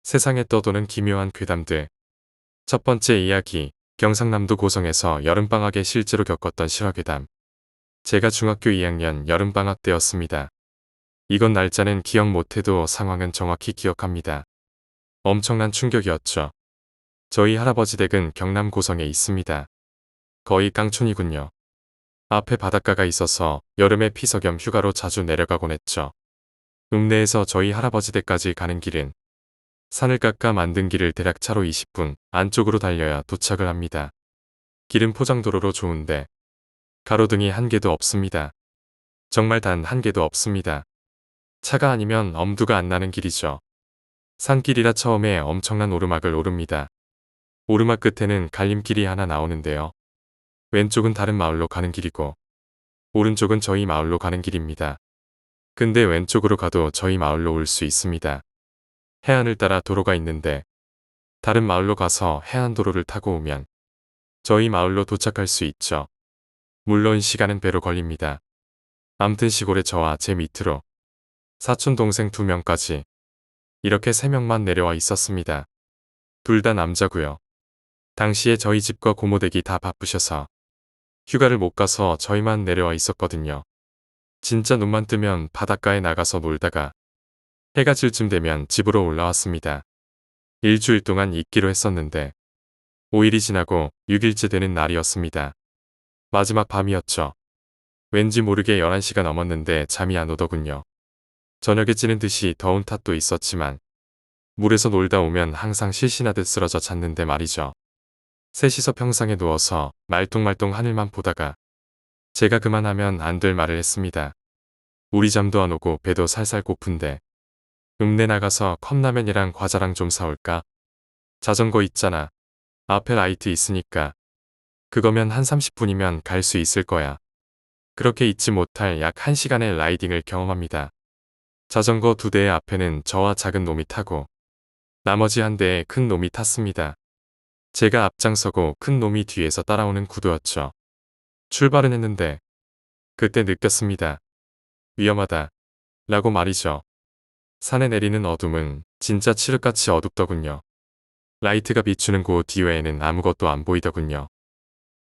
세상에 떠도는 기묘한 괴담들. 첫 번째 이야기, 경상남도 고성에서 여름방학에 실제로 겪었던 실화괴담. 제가 중학교 2학년 여름방학 때였습니다. 이건 날짜는 기억 못해도 상황은 정확히 기억합니다. 엄청난 충격이었죠. 저희 할아버지 댁은 경남 고성에 있습니다. 거의 깡촌이군요. 앞에 바닷가가 있어서 여름에 피서 겸 휴가로 자주 내려가곤 했죠. 읍내에서 저희 할아버지 댁까지 가는 길은 산을 깎아 만든 길을 대략 차로 20분 안쪽으로 달려야 도착을 합니다. 길은 포장도로로 좋은데 가로등이 한 개도 없습니다. 정말 단 한 개도 없습니다. 차가 아니면 엄두가 안 나는 길이죠. 산길이라 처음에 엄청난 오르막을 오릅니다. 오르막 끝에는 갈림길이 하나 나오는데요. 왼쪽은 다른 마을로 가는 길이고 오른쪽은 저희 마을로 가는 길입니다. 근데 왼쪽으로 가도 저희 마을로 올 수 있습니다. 해안을 따라 도로가 있는데 다른 마을로 가서 해안도로를 타고 오면 저희 마을로 도착할 수 있죠. 물론 시간은 배로 걸립니다. 암튼 시골에 저와 제 밑으로 사촌 동생 2명까지 이렇게 3명만 내려와 있었습니다. 둘 다 남자고요. 당시에 저희 집과 고모댁이 다 바쁘셔서 휴가를 못 가서 저희만 내려와 있었거든요. 진짜 눈만 뜨면 바닷가에 나가서 놀다가 해가 질 쯤 되면 집으로 올라왔습니다. 일주일 동안 있기로 했었는데 5일이 지나고 6일째 되는 날이었습니다. 마지막 밤이었죠. 왠지 모르게 11시가 넘었는데 잠이 안 오더군요. 저녁에 찌는 듯이 더운 탓도 있었지만 물에서 놀다 오면 항상 실신하듯 쓰러져 잤는데 말이죠. 셋이서 평상에 누워서 말똥말똥 하늘만 보다가 제가 그만하면 안 될 말을 했습니다. 우리 잠도 안 오고 배도 살살 고픈데 읍내 나가서 컵라면이랑 과자랑 좀 사올까? 자전거 있잖아. 앞에 라이트 있으니까. 그거면 한 30분이면 갈 수 있을 거야. 그렇게 잊지 못할 약 1시간의 라이딩을 경험합니다. 자전거 2대의 앞에는 저와 작은 놈이 타고 나머지 한 대에 큰 놈이 탔습니다. 제가 앞장서고 큰 놈이 뒤에서 따라오는 구도였죠. 출발은 했는데 그때 느꼈습니다. 위험하다. 라고 말이죠. 산에 내리는 어둠은 진짜 칠흑같이 어둡더군요. 라이트가 비추는 곳 이외에는 아무것도 안 보이더군요.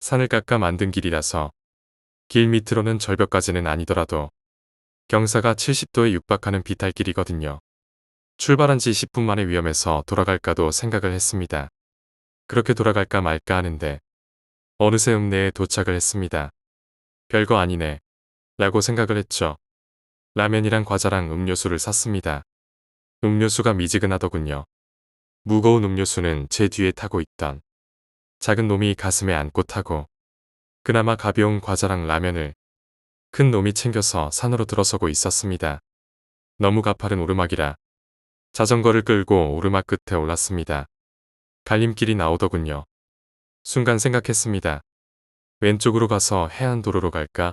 산을 깎아 만든 길이라서 길 밑으로는 절벽까지는 아니더라도 경사가 70도에 육박하는 비탈길이거든요. 출발한 지 10분 만에 위험해서 돌아갈까도 생각을 했습니다. 그렇게 돌아갈까 말까 하는데 어느새 읍내에 도착을 했습니다. 별거 아니네 라고 생각을 했죠. 라면이랑 과자랑 음료수를 샀습니다. 음료수가 미지근하더군요. 무거운 음료수는 제 뒤에 타고 있던 작은 놈이 가슴에 안고 타고 그나마 가벼운 과자랑 라면을 큰 놈이 챙겨서 산으로 들어서고 있었습니다. 너무 가파른 오르막이라 자전거를 끌고 오르막 끝에 올랐습니다. 갈림길이 나오더군요. 순간 생각했습니다. 왼쪽으로 가서 해안도로로 갈까?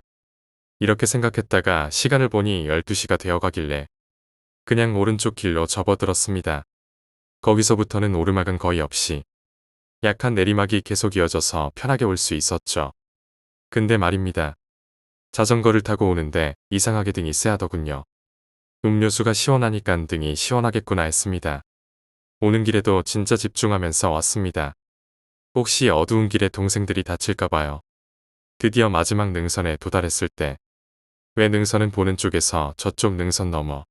이렇게 생각했다가 시간을 보니 12시가 되어 가길래 그냥 오른쪽 길로 접어들었습니다. 거기서부터는 오르막은 거의 없이 약한 내리막이 계속 이어져서 편하게 올 수 있었죠. 근데 말입니다. 자전거를 타고 오는데 이상하게 등이 쎄하더군요. 음료수가 시원하니깐 등이 시원하겠구나 했습니다. 오는 길에도 진짜 집중하면서 왔습니다. 혹시 어두운 길에 동생들이 다칠까봐요. 드디어 마지막 능선에 도달했을 때 왜 능선은 보는 쪽에서 저쪽 능선 넘어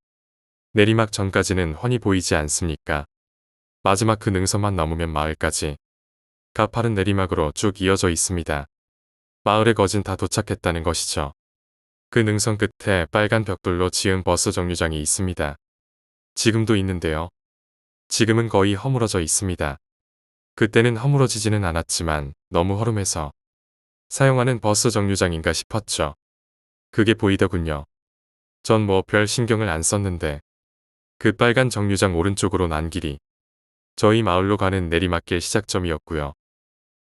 내리막 전까지는 훤히 보이지 않습니까? 마지막 그 능선만 넘으면 마을까지 가파른 내리막으로 쭉 이어져 있습니다. 마을의 거진 다 도착했다는 것이죠. 그 능선 끝에 빨간 벽돌로 지은 버스 정류장이 있습니다. 지금도 있는데요. 지금은 거의 허물어져 있습니다. 그때는 허물어지지는 않았지만 너무 허름해서 사용하는 버스 정류장인가 싶었죠. 그게 보이더군요. 전 뭐 별 신경을 안 썼는데 그 빨간 정류장 오른쪽으로 난 길이 저희 마을로 가는 내리막길 시작점이었고요.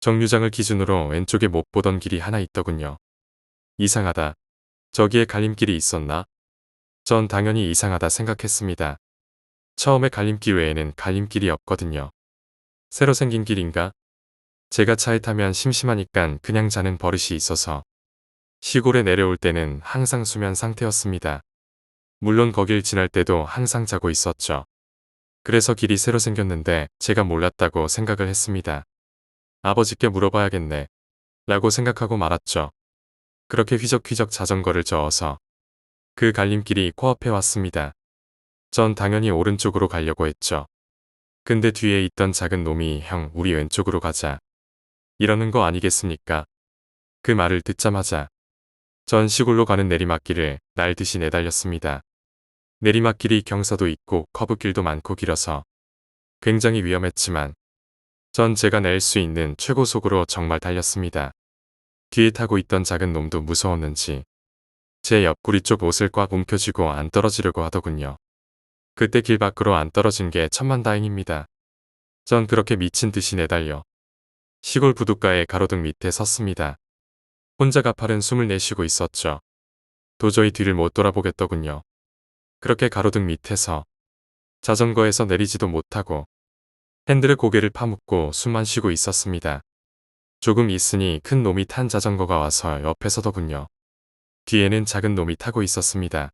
정류장을 기준으로 왼쪽에 못 보던 길이 하나 있더군요. 이상하다. 저기에 갈림길이 있었나? 전 당연히 이상하다 생각했습니다. 처음에 갈림길 외에는 갈림길이 없거든요. 새로 생긴 길인가? 제가 차에 타면 심심하니깐 그냥 자는 버릇이 있어서 시골에 내려올 때는 항상 수면 상태였습니다. 물론 거길 지날 때도 항상 자고 있었죠. 그래서 길이 새로 생겼는데 제가 몰랐다고 생각을 했습니다. 아버지께 물어봐야겠네. 라고 생각하고 말았죠. 그렇게 휘적휘적 자전거를 저어서 그 갈림길이 코앞에 왔습니다. 전 당연히 오른쪽으로 가려고 했죠. 근데 뒤에 있던 작은 놈이 형, 우리 왼쪽으로 가자. 이러는 거 아니겠습니까? 그 말을 듣자마자 전 시골로 가는 내리막길을 날듯이 내달렸습니다. 내리막길이 경사도 있고 커브길도 많고 길어서 굉장히 위험했지만 전 제가 낼 수 있는 최고 속으로 정말 달렸습니다. 뒤에 타고 있던 작은 놈도 무서웠는지 제 옆구리 쪽 옷을 꽉 움켜쥐고 안 떨어지려고 하더군요. 그때 길 밖으로 안 떨어진 게 천만다행입니다. 전 그렇게 미친 듯이 내달려 시골 부둣가의 가로등 밑에 섰습니다. 혼자 가파른 숨을 내쉬고 있었죠. 도저히 뒤를 못 돌아보겠더군요. 그렇게 가로등 밑에서 자전거에서 내리지도 못하고 핸들에 고개를 파묻고 숨만 쉬고 있었습니다. 조금 있으니 큰 놈이 탄 자전거가 와서 옆에 서더군요. 뒤에는 작은 놈이 타고 있었습니다.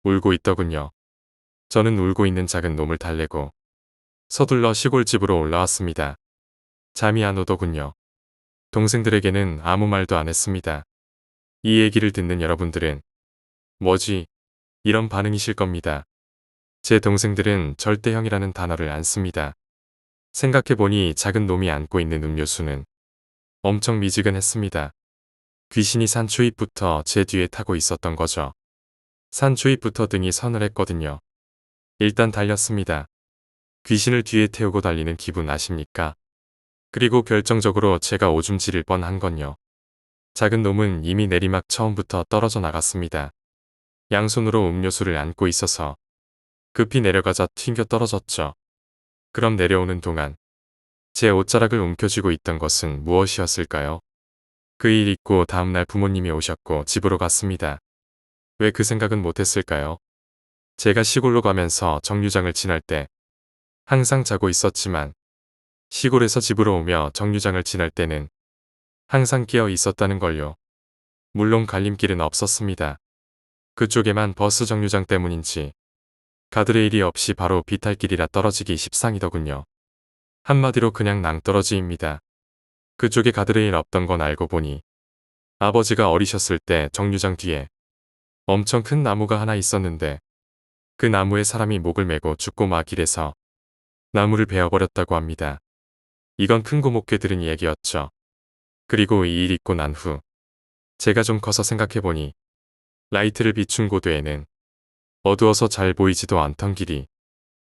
울고 있더군요. 저는 울고 있는 작은 놈을 달래고 서둘러 시골집으로 올라왔습니다. 잠이 안 오더군요. 동생들에게는 아무 말도 안 했습니다. 이 얘기를 듣는 여러분들은 뭐지? 이런 반응이실 겁니다. 제 동생들은 절대 형이라는 단어를 안 씁니다. 생각해보니 작은 놈이 안고 있는 음료수는 엄청 미지근했습니다. 귀신이 산초입부터 제 뒤에 타고 있었던 거죠. 산초입부터 등이 서늘했거든요. 일단 달렸습니다. 귀신을 뒤에 태우고 달리는 기분 아십니까? 그리고 결정적으로 제가 오줌 지릴 뻔한 건요. 작은 놈은 이미 내리막 처음부터 떨어져 나갔습니다. 양손으로 음료수를 안고 있어서 급히 내려가자 튕겨 떨어졌죠. 그럼 내려오는 동안 제 옷자락을 움켜쥐고 있던 것은 무엇이었을까요? 그 일 있고 다음날 부모님이 오셨고 집으로 갔습니다. 왜 그 생각은 못했을까요? 제가 시골로 가면서 정류장을 지날 때 항상 자고 있었지만 시골에서 집으로 오며 정류장을 지날 때는 항상 깨어 있었다는 걸요. 물론 갈림길은 없었습니다. 그쪽에만 버스 정류장 때문인지 가드레일이 없이 바로 비탈길이라 떨어지기 십상이더군요. 한마디로 그냥 낭떠러지입니다. 그쪽에 가드레일 없던 건 알고 보니 아버지가 어리셨을 때 정류장 뒤에 엄청 큰 나무가 하나 있었는데 그 나무에 사람이 목을 메고 죽고 막 이래서 나무를 베어버렸다고 합니다. 이건 큰 고목께 들은 얘기였죠. 그리고 이 일 있고 난 후 제가 좀 커서 생각해보니 라이트를 비춘 고도에는 어두워서 잘 보이지도 않던 길이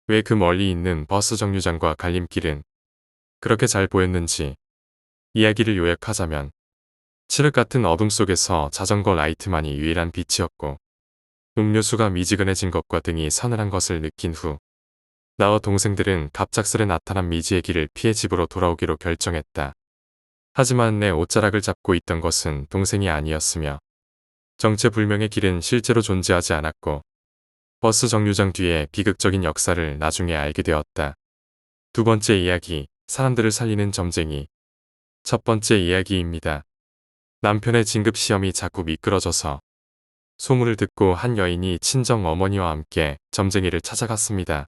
왜 그 멀리 있는 버스 정류장과 갈림길은 그렇게 잘 보였는지 이야기를 요약하자면 칠흑 같은 어둠 속에서 자전거 라이트만이 유일한 빛이었고 음료수가 미지근해진 것과 등이 서늘한 것을 느낀 후 나와 동생들은 갑작스레 나타난 미지의 길을 피해 집으로 돌아오기로 결정했다. 하지만 내 옷자락을 잡고 있던 것은 동생이 아니었으며 정체불명의 길은 실제로 존재하지 않았고 버스 정류장 뒤에 비극적인 역사를 나중에 알게 되었다. 두 번째 이야기, 사람들을 살리는 점쟁이. 첫 번째 이야기입니다. 남편의 진급시험이 자꾸 미끄러져서 소문을 듣고 한 여인이 친정 어머니와 함께 점쟁이를 찾아갔습니다.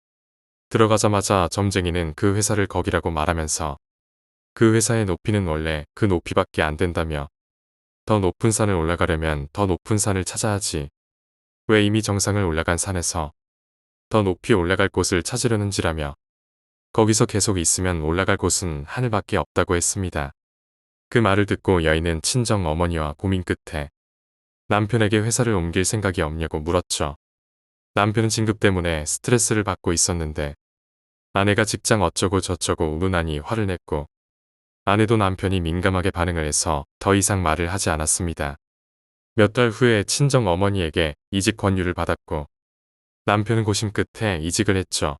들어가자마자 점쟁이는 그 회사를 거기라고 말하면서 그 회사의 높이는 원래 그 높이밖에 안 된다며 더 높은 산을 올라가려면 더 높은 산을 찾아야지. 왜 이미 정상을 올라간 산에서 더 높이 올라갈 곳을 찾으려는지라며 거기서 계속 있으면 올라갈 곳은 하늘밖에 없다고 했습니다. 그 말을 듣고 여인은 친정 어머니와 고민 끝에 남편에게 회사를 옮길 생각이 없냐고 물었죠. 남편은 진급 때문에 스트레스를 받고 있었는데 아내가 직장 어쩌고 저쩌고 우르나니 화를 냈고 아내도 남편이 민감하게 반응을 해서 더 이상 말을 하지 않았습니다. 몇 달 후에 친정 어머니에게 이직 권유를 받았고 남편은 고심 끝에 이직을 했죠.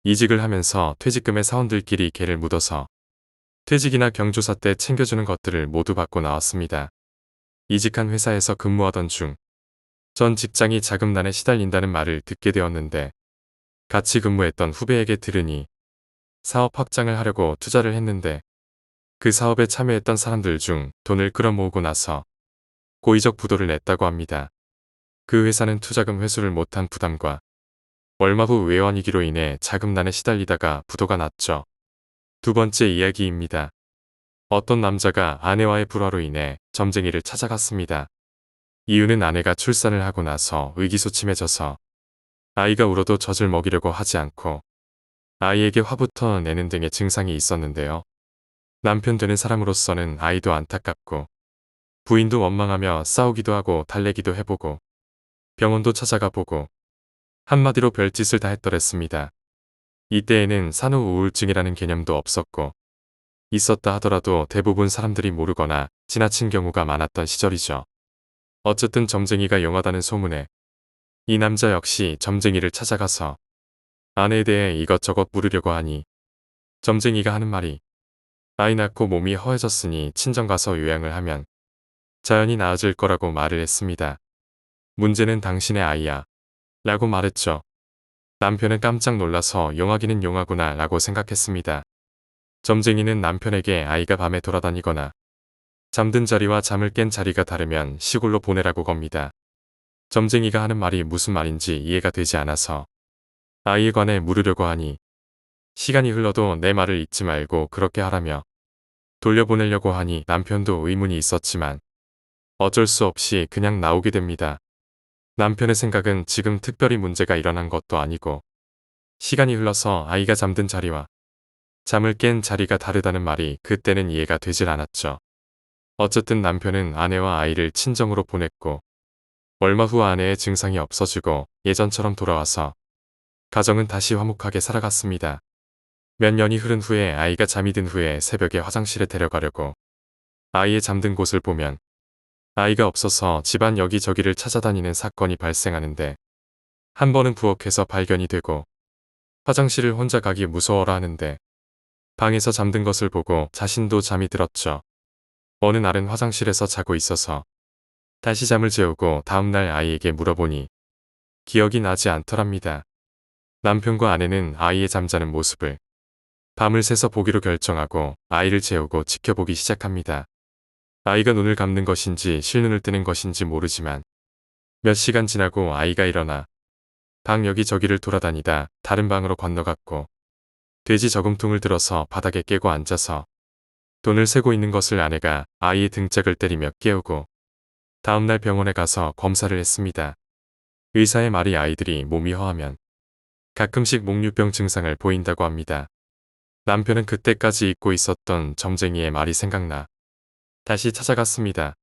이직을 하면서 퇴직금에 사원들끼리 개를 묻어서 퇴직이나 경조사 때 챙겨주는 것들을 모두 받고 나왔습니다. 이직한 회사에서 근무하던 중 전 직장이 자금난에 시달린다는 말을 듣게 되었는데 같이 근무했던 후배에게 들으니 사업 확장을 하려고 투자를 했는데 그 사업에 참여했던 사람들 중 돈을 끌어모으고 나서 고의적 부도를 냈다고 합니다. 그 회사는 투자금 회수를 못한 부담과 얼마 후 외환위기로 인해 자금난에 시달리다가 부도가 났죠. 두 번째 이야기입니다. 어떤 남자가 아내와의 불화로 인해 점쟁이를 찾아갔습니다. 이유는 아내가 출산을 하고 나서 의기소침해져서 아이가 울어도 젖을 먹이려고 하지 않고 아이에게 화부터 내는 등의 증상이 있었는데요. 남편 되는 사람으로서는 아이도 안타깝고 부인도 원망하며 싸우기도 하고 달래기도 해보고 병원도 찾아가 보고 한마디로 별짓을 다 했더랬습니다. 이때에는 산후우울증이라는 개념도 없었고 있었다 하더라도 대부분 사람들이 모르거나 지나친 경우가 많았던 시절이죠. 어쨌든 점쟁이가 용하다는 소문에 이 남자 역시 점쟁이를 찾아가서 아내에 대해 이것저것 물으려고 하니 점쟁이가 하는 말이 아이 낳고 몸이 허해졌으니 친정 가서 요양을 하면 자연히 나아질 거라고 말을 했습니다. 문제는 당신의 아이야 라고 말했죠. 남편은 깜짝 놀라서 용하기는 용하구나 라고 생각했습니다. 점쟁이는 남편에게 아이가 밤에 돌아다니거나 잠든 자리와 잠을 깬 자리가 다르면 시골로 보내라고 겁니다. 점쟁이가 하는 말이 무슨 말인지 이해가 되지 않아서 아이에 관해 물으려고 하니 시간이 흘러도 내 말을 잊지 말고 그렇게 하라며 돌려보내려고 하니 남편도 의문이 있었지만 어쩔 수 없이 그냥 나오게 됩니다. 남편의 생각은 지금 특별히 문제가 일어난 것도 아니고 시간이 흘러서 아이가 잠든 자리와 잠을 깬 자리가 다르다는 말이 그때는 이해가 되질 않았죠. 어쨌든 남편은 아내와 아이를 친정으로 보냈고 얼마 후 아내의 증상이 없어지고 예전처럼 돌아와서 가정은 다시 화목하게 살아갔습니다. 몇 년이 흐른 후에 아이가 잠이 든 후에 새벽에 화장실에 데려가려고 아이의 잠든 곳을 보면 아이가 없어서 집안 여기저기를 찾아다니는 사건이 발생하는데 한 번은 부엌에서 발견이 되고 화장실을 혼자 가기 무서워라 하는데 방에서 잠든 것을 보고 자신도 잠이 들었죠. 어느 날은 화장실에서 자고 있어서 다시 잠을 재우고 다음날 아이에게 물어보니 기억이 나지 않더랍니다. 남편과 아내는 아이의 잠자는 모습을 밤을 새서 보기로 결정하고 아이를 재우고 지켜보기 시작합니다. 아이가 눈을 감는 것인지 실눈을 뜨는 것인지 모르지만 몇 시간 지나고 아이가 일어나 방 여기저기를 돌아다니다 다른 방으로 건너갔고 돼지 저금통을 들어서 바닥에 깨고 앉아서 돈을 세고 있는 것을 아내가 아이의 등짝을 때리며 깨우고 다음날 병원에 가서 검사를 했습니다. 의사의 말이 아이들이 몸이 허하면 가끔씩 목류병 증상을 보인다고 합니다. 남편은 그때까지 잊고 있었던 점쟁이의 말이 생각나 다시 찾아갔습니다.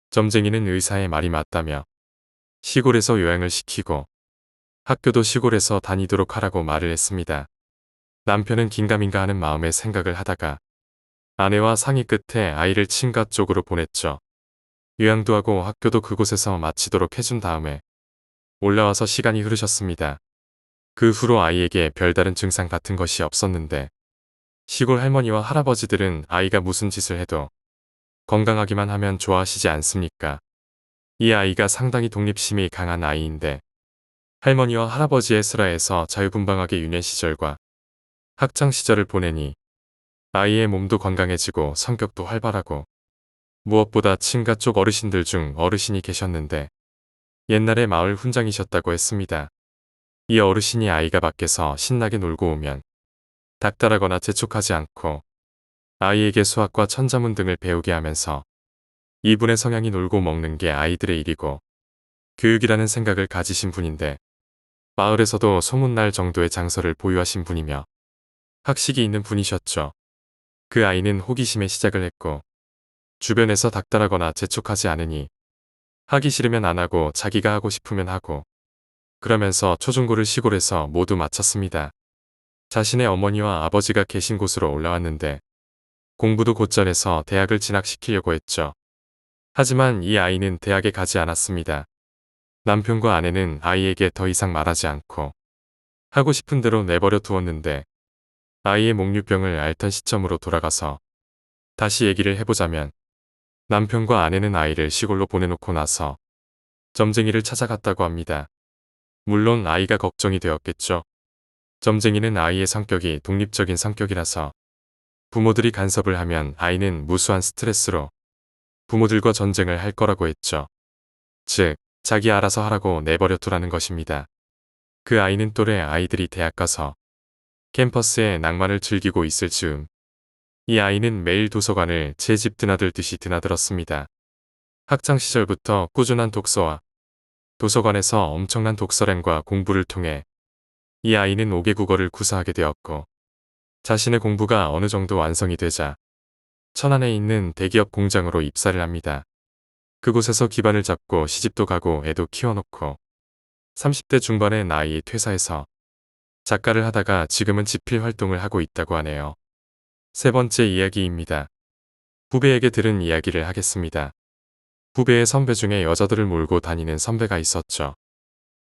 점쟁이는 의사의 말이 맞다며 시골에서 요양을 시키고 학교도 시골에서 다니도록 하라고 말을 했습니다. 남편은 긴가민가 하는 마음에 생각을 하다가 아내와 상의 끝에 아이를 친가 쪽으로 보냈죠. 요양도 하고 학교도 그곳에서 마치도록 해준 다음에 올라와서 시간이 흐르셨습니다. 그 후로 아이에게 별다른 증상 같은 것이 없었는데 시골 할머니와 할아버지들은 아이가 무슨 짓을 해도 건강하기만 하면 좋아하시지 않습니까? 이 아이가 상당히 독립심이 강한 아이인데 할머니와 할아버지의 슬하에서 자유분방하게 유년 시절과 학창 시절을 보내니 아이의 몸도 건강해지고 성격도 활발하고 무엇보다 친가 쪽 어르신들 중 어르신이 계셨는데 옛날에 마을 훈장이셨다고 했습니다. 이 어르신이 아이가 밖에서 신나게 놀고 오면 닥달하거나 재촉하지 않고 아이에게 수학과 천자문 등을 배우게 하면서 이분의 성향이 놀고 먹는 게 아이들의 일이고 교육이라는 생각을 가지신 분인데 마을에서도 소문날 정도의 장서를 보유하신 분이며 학식이 있는 분이셨죠. 그 아이는 호기심에 시작을 했고 주변에서 닥달하거나 재촉하지 않으니 하기 싫으면 안 하고 자기가 하고 싶으면 하고 그러면서 초중고를 시골에서 모두 마쳤습니다. 자신의 어머니와 아버지가 계신 곳으로 올라왔는데 공부도 곧잘 해서 대학을 진학시키려고 했죠. 하지만 이 아이는 대학에 가지 않았습니다. 남편과 아내는 아이에게 더 이상 말하지 않고 하고 싶은 대로 내버려 두었는데 아이의 목류병을 앓던 시점으로 돌아가서 다시 얘기를 해보자면 남편과 아내는 아이를 시골로 보내놓고 나서 점쟁이를 찾아갔다고 합니다. 물론 아이가 걱정이 되었겠죠. 점쟁이는 아이의 성격이 독립적인 성격이라서 부모들이 간섭을 하면 아이는 무수한 스트레스로 부모들과 전쟁을 할 거라고 했죠. 즉, 자기 알아서 하라고 내버려 두라는 것입니다. 그 아이는 또래 아이들이 대학 가서 캠퍼스의 낭만을 즐기고 있을 즈음 이 아이는 매일 도서관을 제 집 드나들듯이 드나들었습니다. 학창시절부터 꾸준한 독서와 도서관에서 엄청난 독서량과 공부를 통해 이 아이는 5개 국어를 구사하게 되었고 자신의 공부가 어느 정도 완성이 되자 천안에 있는 대기업 공장으로 입사를 합니다. 그곳에서 기반을 잡고 시집도 가고 애도 키워놓고 30대 중반의 나이에 퇴사해서 작가를 하다가 지금은 집필 활동을 하고 있다고 하네요. 세 번째 이야기입니다. 후배에게 들은 이야기를 하겠습니다. 후배의 선배 중에 여자들을 몰고 다니는 선배가 있었죠.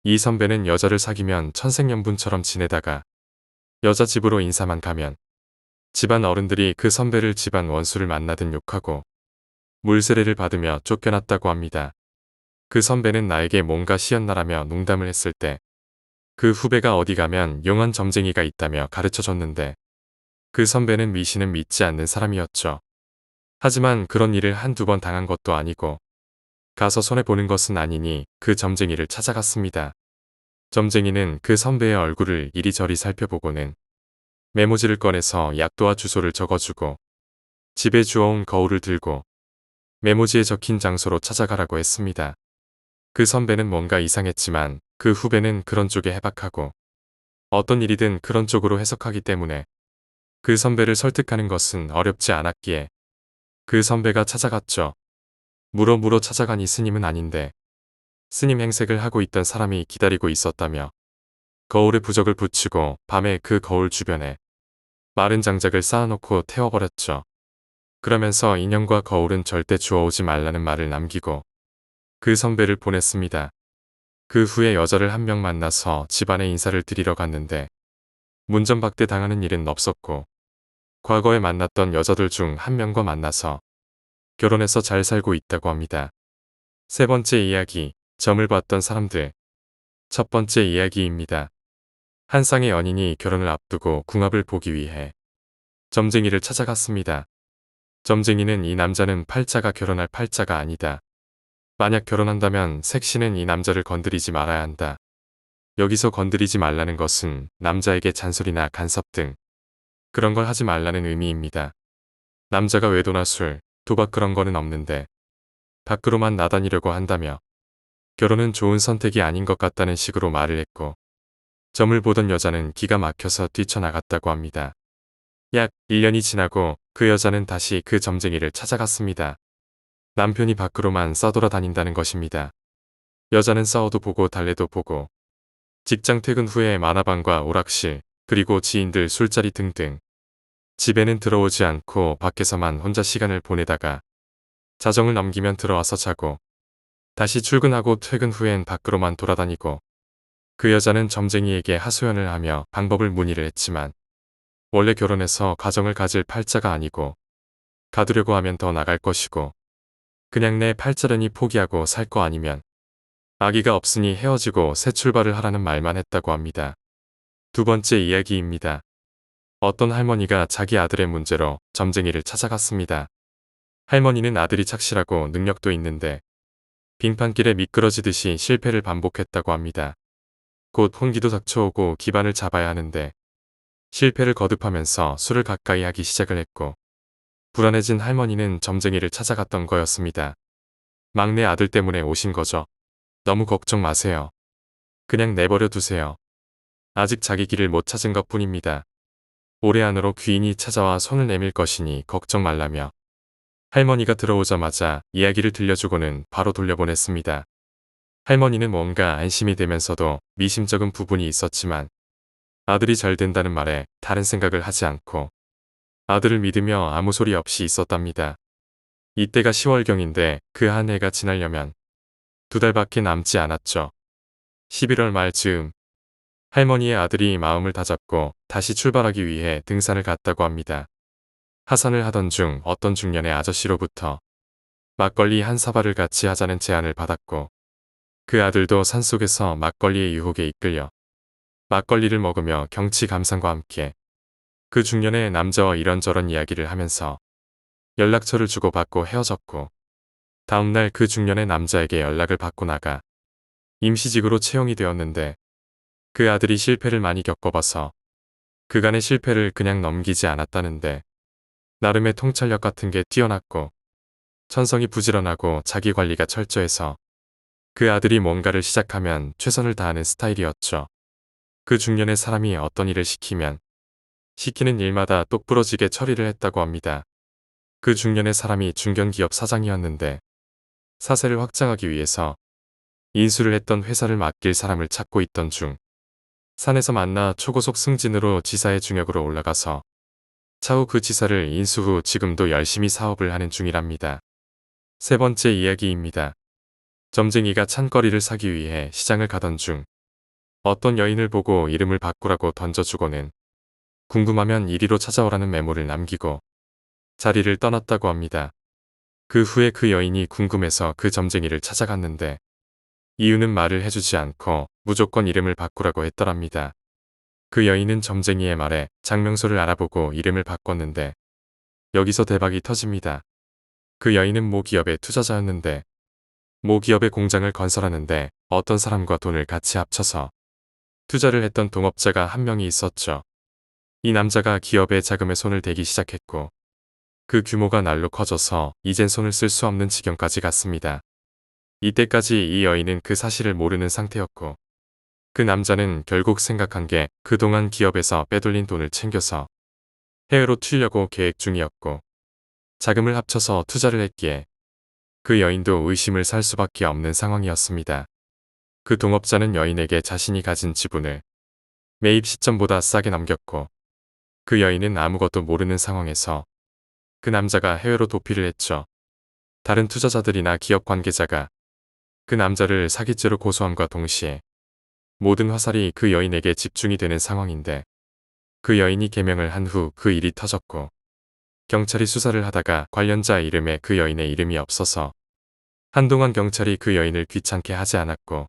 이 선배는 여자를 사귀면 천생연분처럼 지내다가 여자 집으로 인사만 가면 집안 어른들이 그 선배를 집안 원수를 만나든 욕하고 물세례를 받으며 쫓겨났다고 합니다. 그 선배는 나에게 뭔가 시연나라며 농담을 했을 때 그 후배가 어디 가면 용한 점쟁이가 있다며 가르쳐줬는데 그 선배는 미신은 믿지 않는 사람이었죠. 하지만 그런 일을 한두 번 당한 것도 아니고 가서 손해보는 것은 아니니 그 점쟁이를 찾아갔습니다. 점쟁이는 그 선배의 얼굴을 이리저리 살펴보고는 메모지를 꺼내서 약도와 주소를 적어주고 집에 주워온 거울을 들고 메모지에 적힌 장소로 찾아가라고 했습니다. 그 선배는 뭔가 이상했지만 그 후배는 그런 쪽에 해박하고 어떤 일이든 그런 쪽으로 해석하기 때문에 그 선배를 설득하는 것은 어렵지 않았기에 그 선배가 찾아갔죠. 물어 찾아간 이 스님은 아닌데 스님 행색을 하고 있던 사람이 기다리고 있었다며 거울에 부적을 붙이고 밤에 그 거울 주변에 마른 장작을 쌓아놓고 태워버렸죠. 그러면서 인형과 거울은 절대 주워오지 말라는 말을 남기고 그 선배를 보냈습니다. 그 후에 여자를 한 명 만나서 집안에 인사를 드리러 갔는데 문전박대 당하는 일은 없었고 과거에 만났던 여자들 중 한 명과 만나서 결혼해서 잘 살고 있다고 합니다. 세 번째 이야기, 점을 봤던 사람들. 첫 번째 이야기입니다. 한 쌍의 연인이 결혼을 앞두고 궁합을 보기 위해 점쟁이를 찾아갔습니다. 점쟁이는 이 남자는 팔자가 결혼할 팔자가 아니다. 만약 결혼한다면 색시는 이 남자를 건드리지 말아야 한다. 여기서 건드리지 말라는 것은 남자에게 잔소리나 간섭 등 그런 걸 하지 말라는 의미입니다. 남자가 외도나 술, 도박 그런 거는 없는데 밖으로만 나다니려고 한다며 결혼은 좋은 선택이 아닌 것 같다는 식으로 말을 했고 점을 보던 여자는 기가 막혀서 뛰쳐나갔다고 합니다. 약 1년이 지나고 그 여자는 다시 그 점쟁이를 찾아갔습니다. 남편이 밖으로만 써돌아다닌다는 것입니다. 여자는 싸워도 보고 달래도 보고 직장 퇴근 후에 만화방과 오락실 그리고 지인들 술자리 등등 집에는 들어오지 않고 밖에서만 혼자 시간을 보내다가 자정을 넘기면 들어와서 자고 다시 출근하고 퇴근 후엔 밖으로만 돌아다니고 그 여자는 점쟁이에게 하소연을 하며 방법을 문의를 했지만 원래 결혼해서 가정을 가질 팔자가 아니고 가두려고 하면 더 나갈 것이고 그냥 내 팔자려니 포기하고 살 거 아니면 아기가 없으니 헤어지고 새 출발을 하라는 말만 했다고 합니다. 두 번째 이야기입니다. 어떤 할머니가 자기 아들의 문제로 점쟁이를 찾아갔습니다. 할머니는 아들이 착실하고 능력도 있는데 빙판길에 미끄러지듯이 실패를 반복했다고 합니다. 곧 혼기도 닥쳐오고 기반을 잡아야 하는데 실패를 거듭하면서 술을 가까이 하기 시작을 했고 불안해진 할머니는 점쟁이를 찾아갔던 거였습니다. 막내 아들 때문에 오신 거죠. 너무 걱정 마세요. 그냥 내버려 두세요. 아직 자기 길을 못 찾은 것 뿐입니다. 올해 안으로 귀인이 찾아와 손을 내밀 것이니 걱정 말라며 할머니가 들어오자마자 이야기를 들려주고는 바로 돌려보냈습니다. 할머니는 뭔가 안심이 되면서도 미심쩍은 부분이 있었지만 아들이 잘 된다는 말에 다른 생각을 하지 않고 아들을 믿으며 아무 소리 없이 있었답니다. 이때가 10월경인데 그 한 해가 지나려면 2달밖에 남지 않았죠. 11월 말 즈음 할머니의 아들이 마음을 다잡고 다시 출발하기 위해 등산을 갔다고 합니다. 하산을 하던 중 어떤 중년의 아저씨로부터 막걸리 한 사발을 같이 하자는 제안을 받았고 그 아들도 산속에서 막걸리의 유혹에 이끌려 막걸리를 먹으며 경치 감상과 함께 그 중년의 남자와 이런저런 이야기를 하면서 연락처를 주고받고 헤어졌고 다음날 그 중년의 남자에게 연락을 받고 나가 임시직으로 채용이 되었는데 그 아들이 실패를 많이 겪어봐서 그간의 실패를 그냥 넘기지 않았다는데 나름의 통찰력 같은 게 뛰어났고 천성이 부지런하고 자기 관리가 철저해서 그 아들이 뭔가를 시작하면 최선을 다하는 스타일이었죠. 그 중년의 사람이 어떤 일을 시키면 시키는 일마다 똑부러지게 처리를 했다고 합니다. 그 중년의 사람이 중견기업 사장이었는데 사세를 확장하기 위해서 인수를 했던 회사를 맡길 사람을 찾고 있던 중 산에서 만나 초고속 승진으로 지사의 중역으로 올라가서 차후 그 지사를 인수 후 지금도 열심히 사업을 하는 중이랍니다. 세 번째 이야기입니다. 점쟁이가 찬거리를 사기 위해 시장을 가던 중 어떤 여인을 보고 이름을 바꾸라고 던져주고는 궁금하면 이리로 찾아오라는 메모를 남기고 자리를 떠났다고 합니다. 그 후에 그 여인이 궁금해서 그 점쟁이를 찾아갔는데 이유는 말을 해주지 않고 무조건 이름을 바꾸라고 했더랍니다. 그 여인은 점쟁이의 말에 장명소를 알아보고 이름을 바꿨는데 여기서 대박이 터집니다. 그 여인은 모 기업의 투자자였는데 모 기업의 공장을 건설하는데 어떤 사람과 돈을 같이 합쳐서 투자를 했던 동업자가 한 명이 있었죠. 이 남자가 기업의 자금에 손을 대기 시작했고 그 규모가 날로 커져서 이젠 손을 쓸 수 없는 지경까지 갔습니다. 이때까지 이 여인은 그 사실을 모르는 상태였고 그 남자는 결국 생각한 게 그동안 기업에서 빼돌린 돈을 챙겨서 해외로 튀려고 계획 중이었고 자금을 합쳐서 투자를 했기에 그 여인도 의심을 살 수밖에 없는 상황이었습니다. 그 동업자는 여인에게 자신이 가진 지분을 매입 시점보다 싸게 넘겼고 그 여인은 아무것도 모르는 상황에서 그 남자가 해외로 도피를 했죠. 다른 투자자들이나 기업 관계자가 그 남자를 사기죄로 고소함과 동시에 모든 화살이 그 여인에게 집중이 되는 상황인데 그 여인이 개명을 한 후 그 일이 터졌고 경찰이 수사를 하다가 관련자 이름에 그 여인의 이름이 없어서 한동안 경찰이 그 여인을 귀찮게 하지 않았고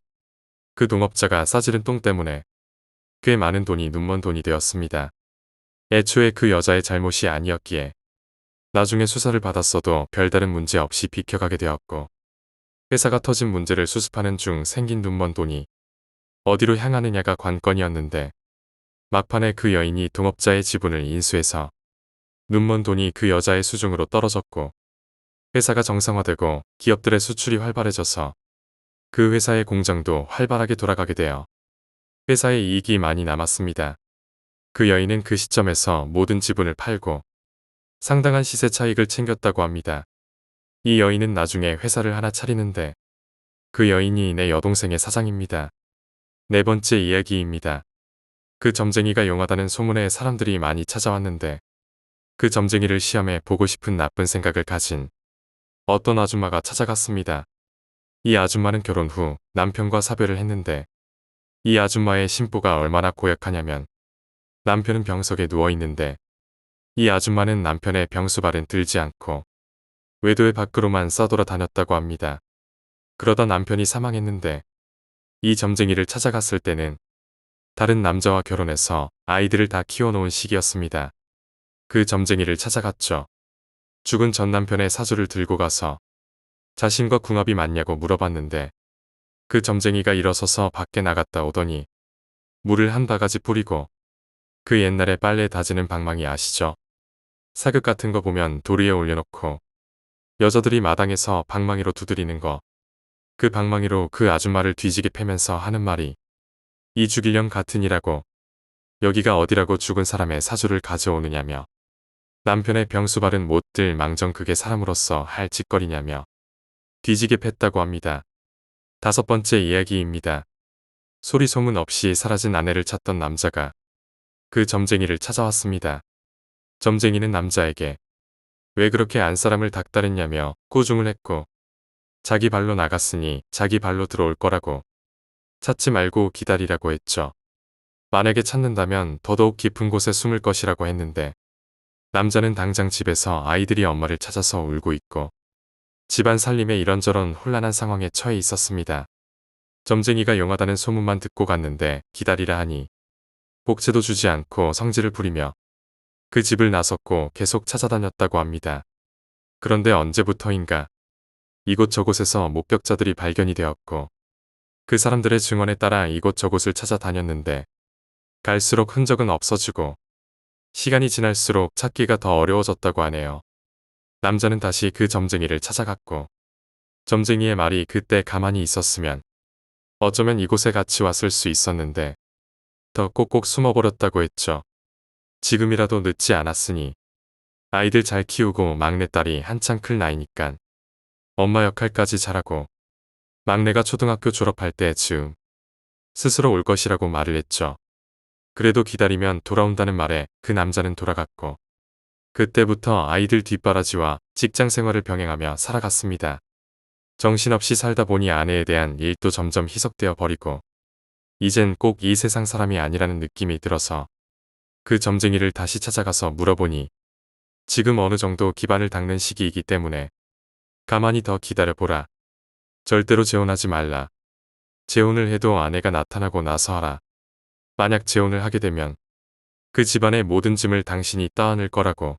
그 동업자가 싸지른 똥 때문에 꽤 많은 돈이 눈먼 돈이 되었습니다. 애초에 그 여자의 잘못이 아니었기에 나중에 수사를 받았어도 별다른 문제 없이 비켜가게 되었고 회사가 터진 문제를 수습하는 중 생긴 눈먼 돈이 어디로 향하느냐가 관건이었는데 막판에 그 여인이 동업자의 지분을 인수해서 눈먼 돈이 그 여자의 수중으로 떨어졌고 회사가 정상화되고 기업들의 수출이 활발해져서 그 회사의 공장도 활발하게 돌아가게 되어 회사의 이익이 많이 남았습니다. 그 여인은 그 시점에서 모든 지분을 팔고 상당한 시세 차익을 챙겼다고 합니다. 이 여인은 나중에 회사를 하나 차리는데 그 여인이 내 여동생의 사장입니다. 네 번째 이야기입니다. 그 점쟁이가 용하다는 소문에 사람들이 많이 찾아왔는데 그 점쟁이를 시험해 보고 싶은 나쁜 생각을 가진 어떤 아줌마가 찾아갔습니다. 이 아줌마는 결혼 후 남편과 사별을 했는데 이 아줌마의 심보가 얼마나 고약하냐면 남편은 병석에 누워있는데 이 아줌마는 남편의 병수발은 들지 않고 외도의 밖으로만 싸돌아다녔다고 합니다. 그러다 남편이 사망했는데 이 점쟁이를 찾아갔을 때는 다른 남자와 결혼해서 아이들을 다 키워놓은 시기였습니다. 그 점쟁이를 찾아갔죠. 죽은 전 남편의 사주를 들고 가서 자신과 궁합이 맞냐고 물어봤는데 그 점쟁이가 일어서서 밖에 나갔다 오더니 물을 한 바가지 뿌리고 그 옛날에 빨래 다지는 방망이 아시죠? 사극 같은 거 보면 돌 위에 올려놓고 여자들이 마당에서 방망이로 두드리는 거. 그 방망이로 그 아줌마를 뒤지게 패면서 하는 말이 이 죽일년 같으니라고 여기가 어디라고 죽은 사람의 사주를 가져오느냐며 남편의 병수발은 못들 망정 그게 사람으로서 할 짓거리냐며 뒤지게 팼다고 합니다. 다섯 번째 이야기입니다. 소리 소문 없이 사라진 아내를 찾던 남자가 그 점쟁이를 찾아왔습니다. 점쟁이는 남자에게 왜 그렇게 안사람을 닥달했냐며 꾸중을 했고 자기 발로 나갔으니 자기 발로 들어올 거라고 찾지 말고 기다리라고 했죠. 만약에 찾는다면 더더욱 깊은 곳에 숨을 것이라고 했는데 남자는 당장 집에서 아이들이 엄마를 찾아서 울고 있고 집안 살림에 이런저런 혼란한 상황에 처해 있었습니다. 점쟁이가 용하다는 소문만 듣고 갔는데 기다리라 하니 복채도 주지 않고 성질을 부리며 그 집을 나섰고 계속 찾아다녔다고 합니다. 그런데 언제부터인가 이곳저곳에서 목격자들이 발견이 되었고 그 사람들의 증언에 따라 이곳저곳을 찾아다녔는데 갈수록 흔적은 없어지고 시간이 지날수록 찾기가 더 어려워졌다고 하네요. 남자는 다시 그 점쟁이를 찾아갔고 점쟁이의 말이 그때 가만히 있었으면 어쩌면 이곳에 같이 왔을 수 있었는데 더 꼭꼭 숨어버렸다고 했죠. 지금이라도 늦지 않았으니 아이들 잘 키우고 막내딸이 한창 클 나이니깐 엄마 역할까지 잘하고 막내가 초등학교 졸업할 때 즈음 스스로 올 것이라고 말을 했죠. 그래도 기다리면 돌아온다는 말에 그 남자는 돌아갔고 그때부터 아이들 뒷바라지와 직장 생활을 병행하며 살아갔습니다. 정신없이 살다 보니 아내에 대한 일도 점점 희석되어 버리고 이젠 꼭 이 세상 사람이 아니라는 느낌이 들어서 그 점쟁이를 다시 찾아가서 물어보니 지금 어느 정도 기반을 닦는 시기이기 때문에 가만히 더 기다려보라. 절대로 재혼하지 말라. 재혼을 해도 아내가 나타나고 나서 하라. 만약 재혼을 하게 되면 그 집안의 모든 짐을 당신이 떠안을 거라고.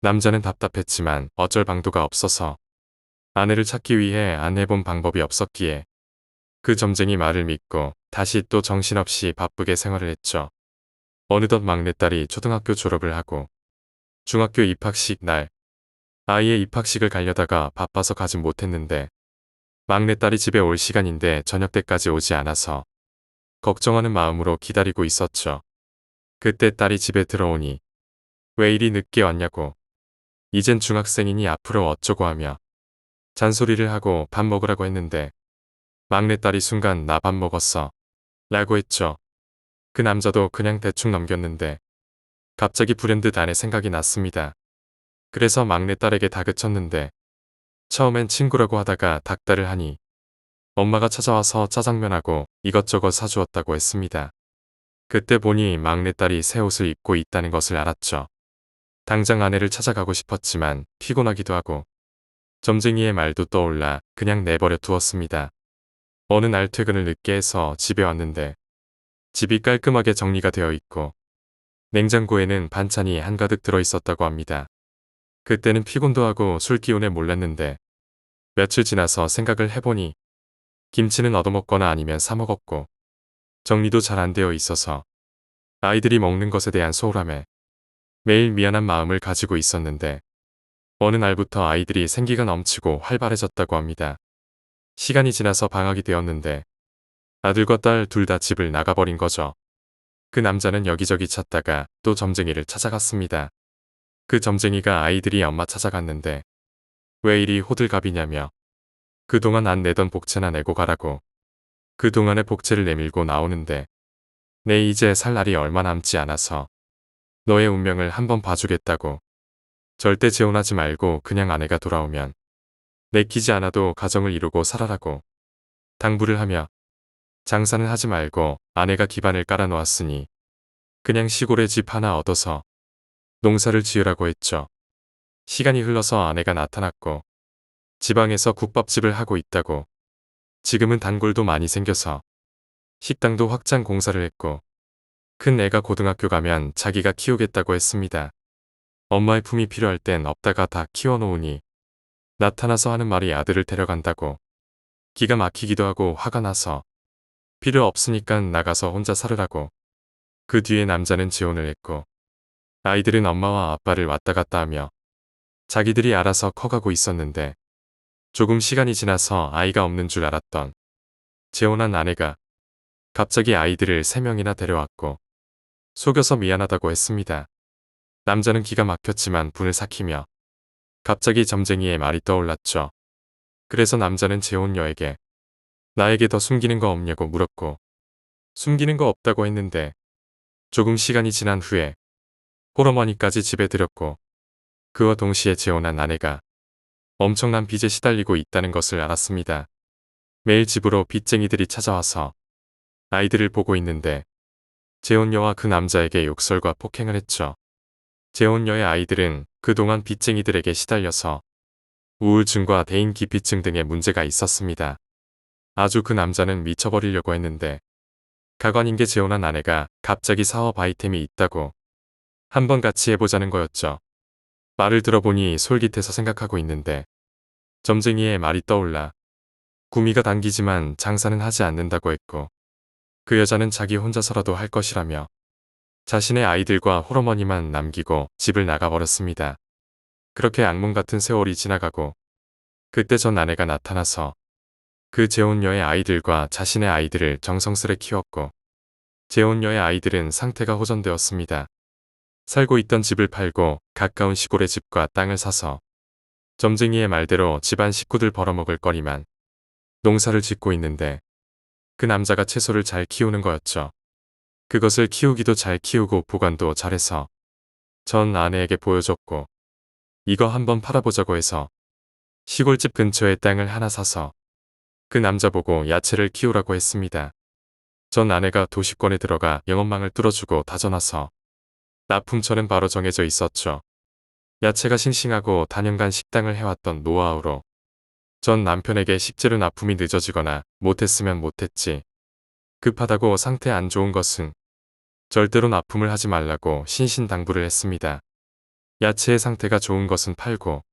남자는 답답했지만 어쩔 방도가 없어서 아내를 찾기 위해 안 해본 방법이 없었기에 그 점쟁이 말을 믿고 다시 또 정신없이 바쁘게 생활을 했죠. 어느덧 막내딸이 초등학교 졸업을 하고 중학교 입학식 날 아이의 입학식을 가려다가 바빠서 가진 못했는데 막내딸이 집에 올 시간인데 저녁 때까지 오지 않아서 걱정하는 마음으로 기다리고 있었죠. 그때 딸이 집에 들어오니 왜 이리 늦게 왔냐고. 이젠 중학생이니 앞으로 어쩌고 하며 잔소리를 하고 밥 먹으라고 했는데 막내딸이 순간 나 밥 먹었어 라고 했죠. 그 남자도 그냥 대충 넘겼는데 갑자기 불현듯 아내 생각이 났습니다. 그래서 막내딸에게 다그쳤는데 처음엔 친구라고 하다가 닥달을 하니 엄마가 찾아와서 짜장면하고 이것저것 사주었다고 했습니다. 그때 보니 막내딸이 새 옷을 입고 있다는 것을 알았죠. 당장 아내를 찾아가고 싶었지만 피곤하기도 하고 점쟁이의 말도 떠올라 그냥 내버려 두었습니다. 어느 날 퇴근을 늦게 해서 집에 왔는데 집이 깔끔하게 정리가 되어 있고 냉장고에는 반찬이 한가득 들어있었다고 합니다. 그때는 피곤도 하고 술 기운에 몰랐는데 며칠 지나서 생각을 해보니 김치는 얻어먹거나 아니면 사먹었고 정리도 잘 안 되어 있어서 아이들이 먹는 것에 대한 소홀함에 매일 미안한 마음을 가지고 있었는데 어느 날부터 아이들이 생기가 넘치고 활발해졌다고 합니다. 시간이 지나서 방학이 되었는데 아들과 딸 둘 다 집을 나가버린 거죠. 그 남자는 여기저기 찾다가 또 점쟁이를 찾아갔습니다. 그 점쟁이가 아이들이 엄마 찾아갔는데 왜 이리 호들갑이냐며 그동안 안 내던 복채나 내고 가라고. 그동안의 복채를 내밀고 나오는데 내 이제 살 날이 얼마 남지 않아서 너의 운명을 한번 봐주겠다고. 절대 재혼하지 말고 그냥 아내가 돌아오면 내키지 않아도 가정을 이루고 살아라고 당부를 하며 장사는 하지 말고 아내가 기반을 깔아놓았으니 그냥 시골에 집 하나 얻어서 농사를 지으라고 했죠. 시간이 흘러서 아내가 나타났고 지방에서 국밥집을 하고 있다고. 지금은 단골도 많이 생겨서 식당도 확장 공사를 했고 큰 애가 고등학교 가면 자기가 키우겠다고 했습니다. 엄마의 품이 필요할 땐 없다가 다 키워놓으니 나타나서 하는 말이 아들을 데려간다고. 기가 막히기도 하고 화가 나서 필요 없으니까 나가서 혼자 살으라고. 그 뒤에 남자는 재혼을 했고 아이들은 엄마와 아빠를 왔다 갔다 하며 자기들이 알아서 커가고 있었는데 조금 시간이 지나서 아이가 없는 줄 알았던 재혼한 아내가 갑자기 아이들을 3명이나 데려왔고 속여서 미안하다고 했습니다. 남자는 기가 막혔지만 분을 삭히며 갑자기 점쟁이의 말이 떠올랐죠. 그래서 남자는 재혼녀에게 나에게 더 숨기는 거 없냐고 물었고 숨기는 거 없다고 했는데 조금 시간이 지난 후에 홀어머니까지 집에 들였고 그와 동시에 재혼한 아내가 엄청난 빚에 시달리고 있다는 것을 알았습니다. 매일 집으로 빚쟁이들이 찾아와서 아이들을 보고 있는데 재혼녀와 그 남자에게 욕설과 폭행을 했죠. 재혼녀의 아이들은 그동안 빚쟁이들에게 시달려서 우울증과 대인기피증 등의 문제가 있었습니다. 아주 그 남자는 미쳐버리려고 했는데 가관인게 재혼한 아내가 갑자기 사업 아이템이 있다고 한번 같이 해보자는 거였죠. 말을 들어보니 솔깃해서 생각하고 있는데 점쟁이의 말이 떠올라 구미가 당기지만 장사는 하지 않는다고 했고 그 여자는 자기 혼자서라도 할 것이라며 자신의 아이들과 홀어머니만 남기고 집을 나가버렸습니다. 그렇게 악몽 같은 세월이 지나가고 그때 전 아내가 나타나서 그 재혼녀의 아이들과 자신의 아이들을 정성스레 키웠고 재혼녀의 아이들은 상태가 호전되었습니다. 살고 있던 집을 팔고 가까운 시골의 집과 땅을 사서 점쟁이의 말대로 집안 식구들 벌어먹을 거리만 농사를 짓고 있는데 그 남자가 채소를 잘 키우는 거였죠. 그것을 키우기도 잘 키우고 보관도 잘해서 전 아내에게 보여줬고 이거 한번 팔아보자고 해서 시골집 근처에 땅을 하나 사서 그 남자 보고 야채를 키우라고 했습니다. 전 아내가 도시권에 들어가 영업망을 뚫어주고 다져놔서 납품처는 바로 정해져 있었죠. 야채가 싱싱하고 단연간 식당을 해왔던 노하우로 전 남편에게 식재료 납품이 늦어지거나 못했으면 못했지. 급하다고 상태 안 좋은 것은 절대로 납품을 하지 말라고 신신당부를 했습니다. 야채의 상태가 좋은 것은 팔고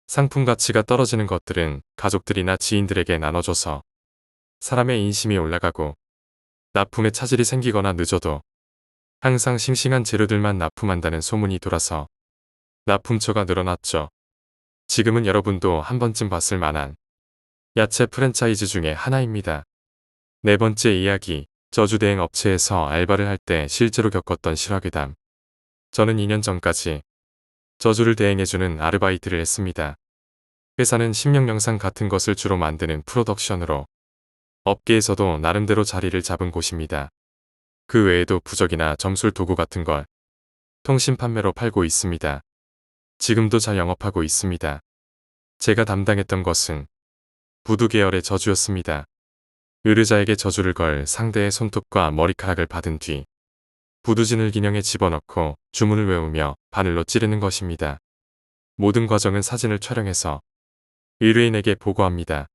상품 가치가 떨어지는 것들은 가족들이나 지인들에게 나눠줘서 사람의 인심이 올라가고 납품에 차질이 생기거나 늦어도 항상 싱싱한 재료들만 납품한다는 소문이 돌아서 납품처가 늘어났죠. 지금은 여러분도 한 번쯤 봤을 만한 야채 프랜차이즈 중에 하나입니다. 네 번째 이야기, 저주대행 업체에서 알바를 할 때 실제로 겪었던 실화괴담. 저는 2년 전까지 저주를 대행해주는 아르바이트를 했습니다. 회사는 심령 영상 같은 것을 주로 만드는 프로덕션으로 업계에서도 나름대로 자리를 잡은 곳입니다. 그 외에도 부적이나 점술 도구 같은 걸 통신 판매로 팔고 있습니다. 지금도 잘 영업하고 있습니다. 제가 담당했던 것은 부두 계열의 저주였습니다. 의뢰자에게 저주를 걸 상대의 손톱과 머리카락을 받은 뒤 부두진을 기념에 집어넣고 주문을 외우며 바늘로 찌르는 것입니다. 모든 과정은 사진을 촬영해서 의뢰인에게 보고합니다.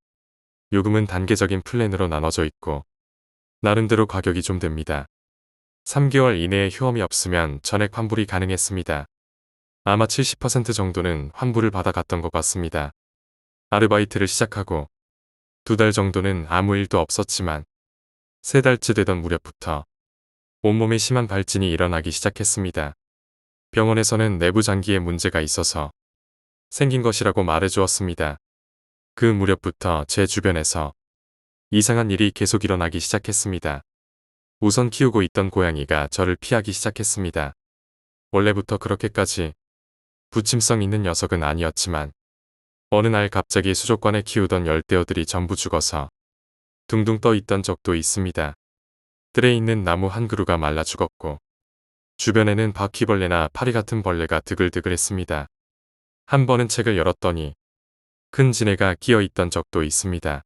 요금은 단계적인 플랜으로 나눠져 있고 나름대로 가격이 좀 됩니다. 3개월 이내에 휴엄이 없으면 전액 환불이 가능했습니다. 아마 70% 정도는 환불을 받아갔던 것 같습니다. 아르바이트를 시작하고 2달 정도는 아무 일도 없었지만 3달째 되던 무렵부터 온몸에 심한 발진이 일어나기 시작했습니다. 병원에서는 내부 장기에 문제가 있어서 생긴 것이라고 말해주었습니다. 그 무렵부터 제 주변에서 이상한 일이 계속 일어나기 시작했습니다. 우선 키우고 있던 고양이가 저를 피하기 시작했습니다. 원래부터 그렇게까지 부침성 있는 녀석은 아니었지만 어느 날 갑자기 수족관에 키우던 열대어들이 전부 죽어서 둥둥 떠 있던 적도 있습니다. 뜰에 있는 나무 한 그루가 말라 죽었고 주변에는 바퀴벌레나 파리 같은 벌레가 드글드글했습니다. 한 번은 책을 열었더니 큰 지네가 끼어 있던 적도 있습니다.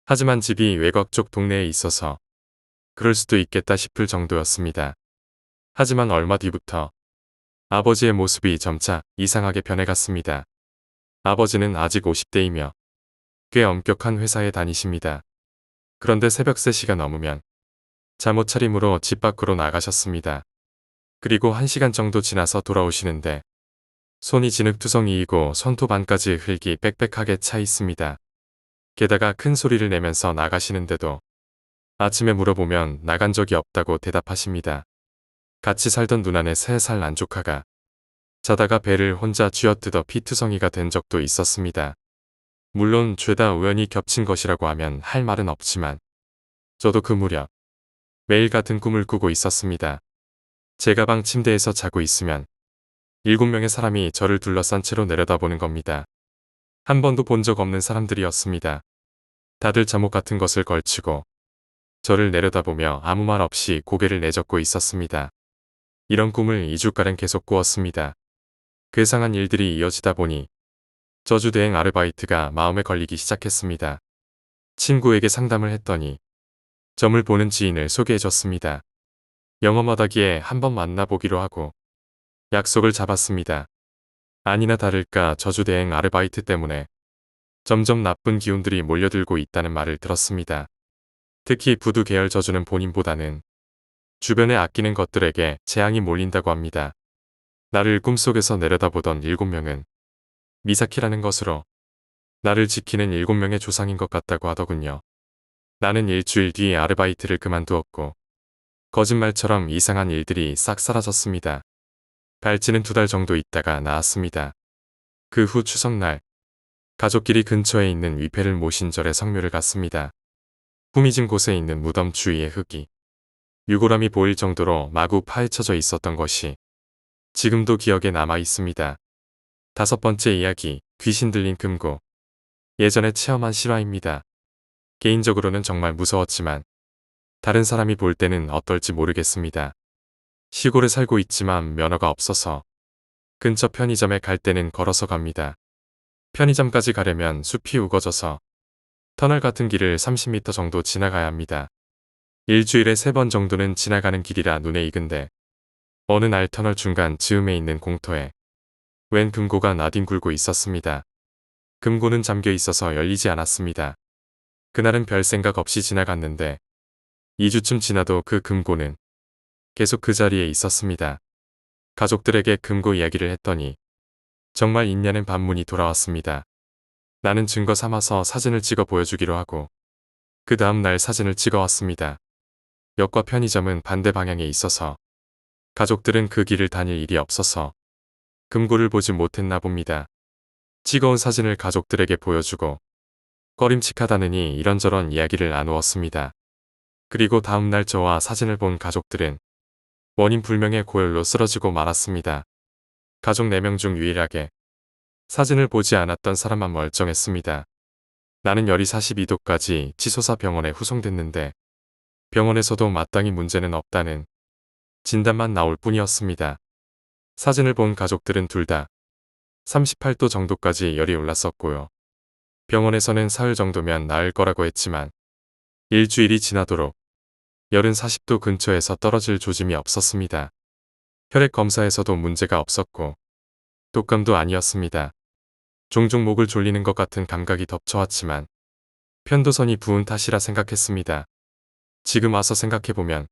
하지만 집이 외곽 쪽 동네에 있어서 그럴 수도 있겠다 싶을 정도였습니다. 하지만 얼마 뒤부터 아버지의 모습이 점차 이상하게 변해갔습니다. 아버지는 아직 50대이며 꽤 엄격한 회사에 다니십니다. 그런데 새벽 3시가 넘으면 잠옷 차림으로 집 밖으로 나가셨습니다. 그리고 1시간 정도 지나서 돌아오시는데 손이 진흙투성이이고 손톱 안까지 흙이 빽빽하게 차 있습니다. 게다가 큰 소리를 내면서 나가시는데도 아침에 물어보면 나간 적이 없다고 대답하십니다. 같이 살던 누나네 3살 난조카가 자다가 배를 혼자 쥐어뜯어 피투성이가 된 적도 있었습니다. 물론 죄다 우연히 겹친 것이라고 하면 할 말은 없지만 저도 그 무렵 매일 같은 꿈을 꾸고 있었습니다. 제가 방 침대에서 자고 있으면 7명의 사람이 저를 둘러싼 채로 내려다보는 겁니다. 한 번도 본 적 없는 사람들이었습니다. 다들 잠옷 같은 것을 걸치고 저를 내려다보며 아무 말 없이 고개를 내젓고 있었습니다. 이런 꿈을 2주가량 계속 꾸었습니다. 괴상한 일들이 이어지다 보니 저주대행 아르바이트가 마음에 걸리기 시작했습니다. 친구에게 상담을 했더니 점을 보는 지인을 소개해줬습니다. 영업하다기에 한번 만나보기로 하고 약속을 잡았습니다. 아니나 다를까 저주대행 아르바이트 때문에 점점 나쁜 기운들이 몰려들고 있다는 말을 들었습니다. 특히 부두 계열 저주는 본인보다는 주변에 아끼는 것들에게 재앙이 몰린다고 합니다. 나를 꿈속에서 내려다보던 7명은 미사키라는 것으로 나를 지키는 7명의 조상인 것 같다고 하더군요. 나는 일주일 뒤에 아르바이트를 그만두었고 거짓말처럼 이상한 일들이 싹 사라졌습니다. 발치는 2달 정도 있다가 나았습니다. 그 후 추석날 가족끼리 근처에 있는 위패를 모신 절에 성묘를 갔습니다. 후미진 곳에 있는 무덤 주위의 흙이 유골함이 보일 정도로 마구 파헤쳐져 있었던 것이 지금도 기억에 남아 있습니다. 5번째 이야기, 귀신 들린 금고. 예전에 체험한 실화입니다. 개인적으로는 정말 무서웠지만 다른 사람이 볼 때는 어떨지 모르겠습니다. 시골에 살고 있지만 면허가 없어서 근처 편의점에 갈 때는 걸어서 갑니다. 편의점까지 가려면 숲이 우거져서 터널 같은 길을 30m 정도 지나가야 합니다. 일주일에 3번 정도는 지나가는 길이라 눈에 익은데 어느 날 터널 중간 즈음에 있는 공터에 웬 금고가 나뒹굴고 있었습니다. 금고는 잠겨 있어서 열리지 않았습니다. 그날은 별 생각 없이 지나갔는데 2주쯤 지나도 그 금고는 계속 그 자리에 있었습니다. 가족들에게 금고 이야기를 했더니 정말 있냐는 반문이 돌아왔습니다. 나는 증거 삼아서 사진을 찍어 보여주기로 하고 그 다음 날 사진을 찍어왔습니다. 역과 편의점은 반대 방향에 있어서 가족들은 그 길을 다닐 일이 없어서 금고를 보지 못했나 봅니다. 찍어온 사진을 가족들에게 보여주고 꺼림칙하다느니 이런저런 이야기를 나누었습니다. 그리고 다음날 저와 사진을 본 가족들은 원인 불명의 고열로 쓰러지고 말았습니다. 가족 4명 중 유일하게 사진을 보지 않았던 사람만 멀쩡했습니다. 나는 열이 42도까지 치솟아 병원에 후송됐는데 병원에서도 마땅히 문제는 없다는 진단만 나올 뿐이었습니다. 사진을 본 가족들은 둘 다 38도 정도까지 열이 올랐었고요. 병원에서는 사흘 정도면 나을 거라고 했지만 일주일이 지나도록 열은 40도 근처에서 떨어질 조짐이 없었습니다. 혈액 검사에서도 문제가 없었고 독감도 아니었습니다. 종종 목을 졸리는 것 같은 감각이 덮쳐왔지만 편도선이 부은 탓이라 생각했습니다. 지금 와서 생각해보면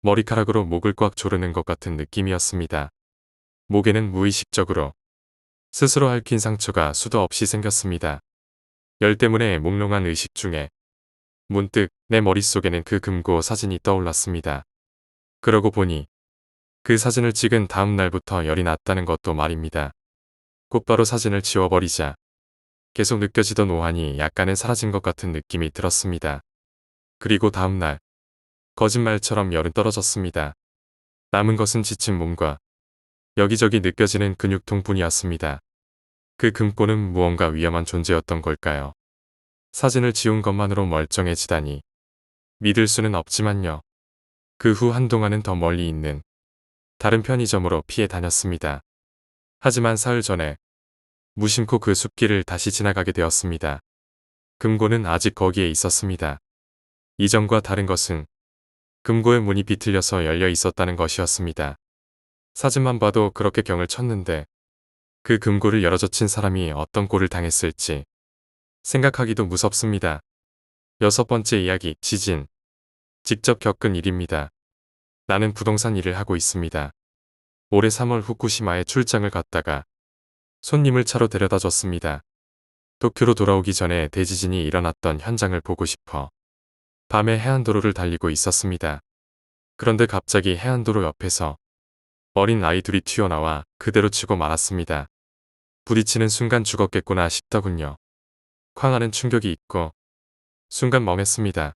머리카락으로 목을 꽉 조르는 것 같은 느낌이었습니다. 목에는 무의식적으로 스스로 핥힌 상처가 수도 없이 생겼습니다. 열 때문에 몽롱한 의식 중에 문득 내 머릿속에는 그 금고 사진이 떠올랐습니다. 그러고 보니 그 사진을 찍은 다음 날부터 열이 났다는 것도 말입니다. 곧바로 사진을 지워버리자 계속 느껴지던 오한이 약간은 사라진 것 같은 느낌이 들었습니다. 그리고 다음 날 거짓말처럼 열은 떨어졌습니다. 남은 것은 지친 몸과 여기저기 느껴지는 근육통뿐이었습니다. 그 금고는 무언가 위험한 존재였던 걸까요? 사진을 지운 것만으로 멀쩡해지다니 믿을 수는 없지만요. 그 후 한동안은 더 멀리 있는 다른 편의점으로 피해 다녔습니다. 하지만 사흘 전에 무심코 그 숲길을 다시 지나가게 되었습니다. 금고는 아직 거기에 있었습니다. 이전과 다른 것은 금고의 문이 비틀려서 열려 있었다는 것이었습니다. 사진만 봐도 그렇게 경을 쳤는데 그 금고를 열어젖힌 사람이 어떤 꼴을 당했을지 생각하기도 무섭습니다. 6번째 이야기, 지진. 직접 겪은 일입니다. 나는 부동산 일을 하고 있습니다. 올해 3월 후쿠시마에 출장을 갔다가 손님을 차로 데려다 줬습니다. 도쿄로 돌아오기 전에 대지진이 일어났던 현장을 보고 싶어 밤에 해안도로를 달리고 있었습니다. 그런데 갑자기 해안도로 옆에서 어린 아이 둘이 튀어나와 그대로 치고 말았습니다. 부딪히는 순간 죽었겠구나 싶더군요. 쾅하는 충격이 있고 순간 멍했습니다.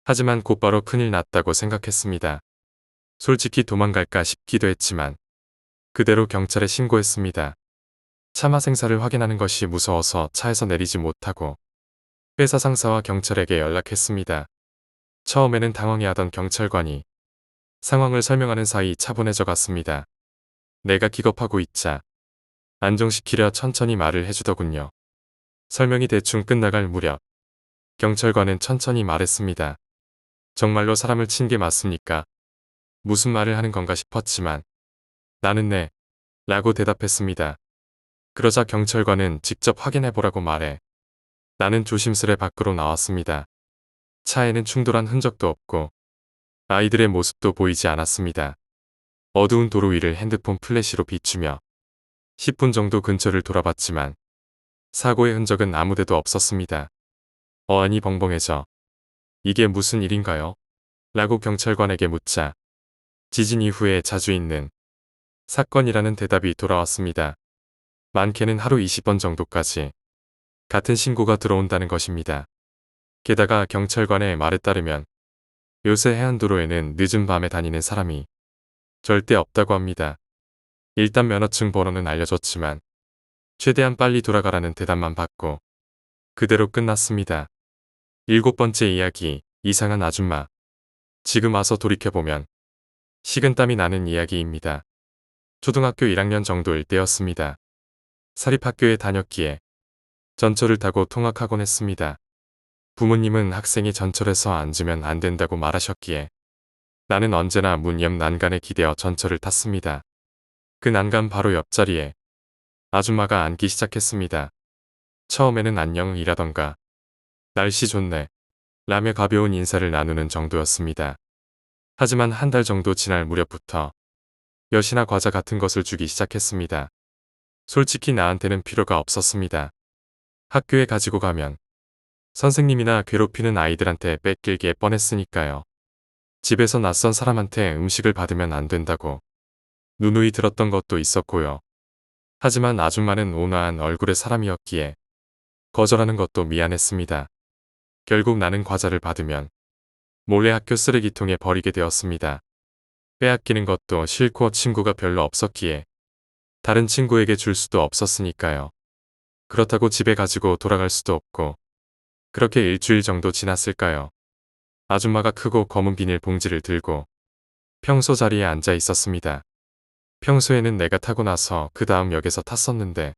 하지만 곧바로 큰일 났다고 생각했습니다. 솔직히 도망갈까 싶기도 했지만 그대로 경찰에 신고했습니다. 차마 생사를 확인하는 것이 무서워서 차에서 내리지 못하고 회사 상사와 경찰에게 연락했습니다. 처음에는 당황해하던 경찰관이 상황을 설명하는 사이 차분해져 갔습니다. 내가 기겁하고 있자 안정시키려 천천히 말을 해주더군요. 설명이 대충 끝나갈 무렵 경찰관은 천천히 말했습니다. 정말로 사람을 친 게 맞습니까? 무슨 말을 하는 건가 싶었지만 나는 네 라고 대답했습니다. 그러자 경찰관은 직접 확인해보라고 말해 나는 조심스레 밖으로 나왔습니다. 차에는 충돌한 흔적도 없고 아이들의 모습도 보이지 않았습니다. 어두운 도로 위를 핸드폰 플래시로 비추며 10분 정도 근처를 돌아봤지만 사고의 흔적은 아무데도 없었습니다. 어안이 벙벙해져 이게 무슨 일인가요? 라고 경찰관에게 묻자 지진 이후에 자주 있는 사건이라는 대답이 돌아왔습니다. 많게는 하루 20번 정도까지 같은 신고가 들어온다는 것입니다. 게다가 경찰관의 말에 따르면 요새 해안도로에는 늦은 밤에 다니는 사람이 절대 없다고 합니다. 일단 면허증 번호는 알려줬지만 최대한 빨리 돌아가라는 대답만 받고 그대로 끝났습니다. 7번째 이야기, 이상한 아줌마. 지금 와서 돌이켜보면 식은땀이 나는 이야기입니다. 초등학교 1학년 정도일 때였습니다. 사립학교에 다녔기에 전철을 타고 통학하곤 했습니다. 부모님은 학생이 전철에서 앉으면 안 된다고 말하셨기에 나는 언제나 문 옆 난간에 기대어 전철을 탔습니다. 그 난간 바로 옆자리에 아줌마가 앉기 시작했습니다. 처음에는 안녕이라던가 날씨 좋네 라며 가벼운 인사를 나누는 정도였습니다. 하지만 한 달 정도 지날 무렵부터 엿이나 과자 같은 것을 주기 시작했습니다. 솔직히 나한테는 필요가 없었습니다. 학교에 가지고 가면 선생님이나 괴롭히는 아이들한테 뺏길게 뻔했으니까요. 집에서 낯선 사람한테 음식을 받으면 안 된다고 누누이 들었던 것도 있었고요. 하지만 아줌마는 온화한 얼굴의 사람이었기에 거절하는 것도 미안했습니다. 결국 나는 과자를 받으면 몰래 학교 쓰레기통에 버리게 되었습니다. 빼앗기는 것도 싫고 친구가 별로 없었기에 다른 친구에게 줄 수도 없었으니까요. 그렇다고 집에 가지고 돌아갈 수도 없고 그렇게 일주일 정도 지났을까요. 아줌마가 크고 검은 비닐 봉지를 들고 평소 자리에 앉아 있었습니다. 평소에는 내가 타고 나서 그 다음 역에서 탔었는데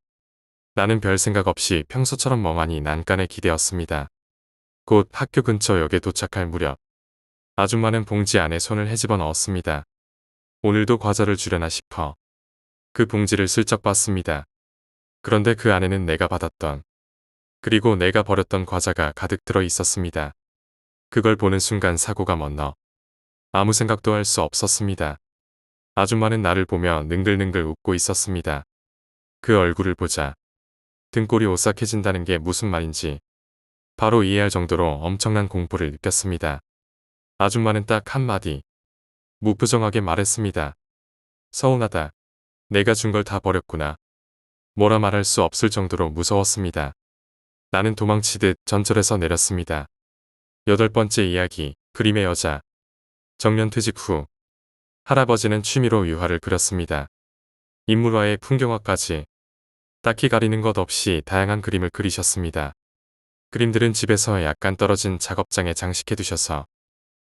나는 별 생각 없이 평소처럼 멍하니 난간에 기대었습니다. 곧 학교 근처 역에 도착할 무렵 아줌마는 봉지 안에 손을 헤집어 넣었습니다. 오늘도 과자를 주려나 싶어 그 봉지를 슬쩍 봤습니다. 그런데 그 안에는 내가 받았던 그리고 내가 버렸던 과자가 가득 들어 있었습니다. 그걸 보는 순간 사고가 멎어 아무 생각도 할 수 없었습니다. 아줌마는 나를 보며 능글능글 웃고 있었습니다. 그 얼굴을 보자 등골이 오싹해진다는 게 무슨 말인지 바로 이해할 정도로 엄청난 공포를 느꼈습니다. 아줌마는 딱 한마디 무표정하게 말했습니다. 서운하다. 내가 준 걸 다 버렸구나. 뭐라 말할 수 없을 정도로 무서웠습니다. 나는 도망치듯 전철에서 내렸습니다. 8번째 이야기, 그림의 여자. 정년퇴직 후 할아버지는 취미로 유화를 그렸습니다. 인물화에 풍경화까지 딱히 가리는 것 없이 다양한 그림을 그리셨습니다. 그림들은 집에서 약간 떨어진 작업장에 장식해 두셔서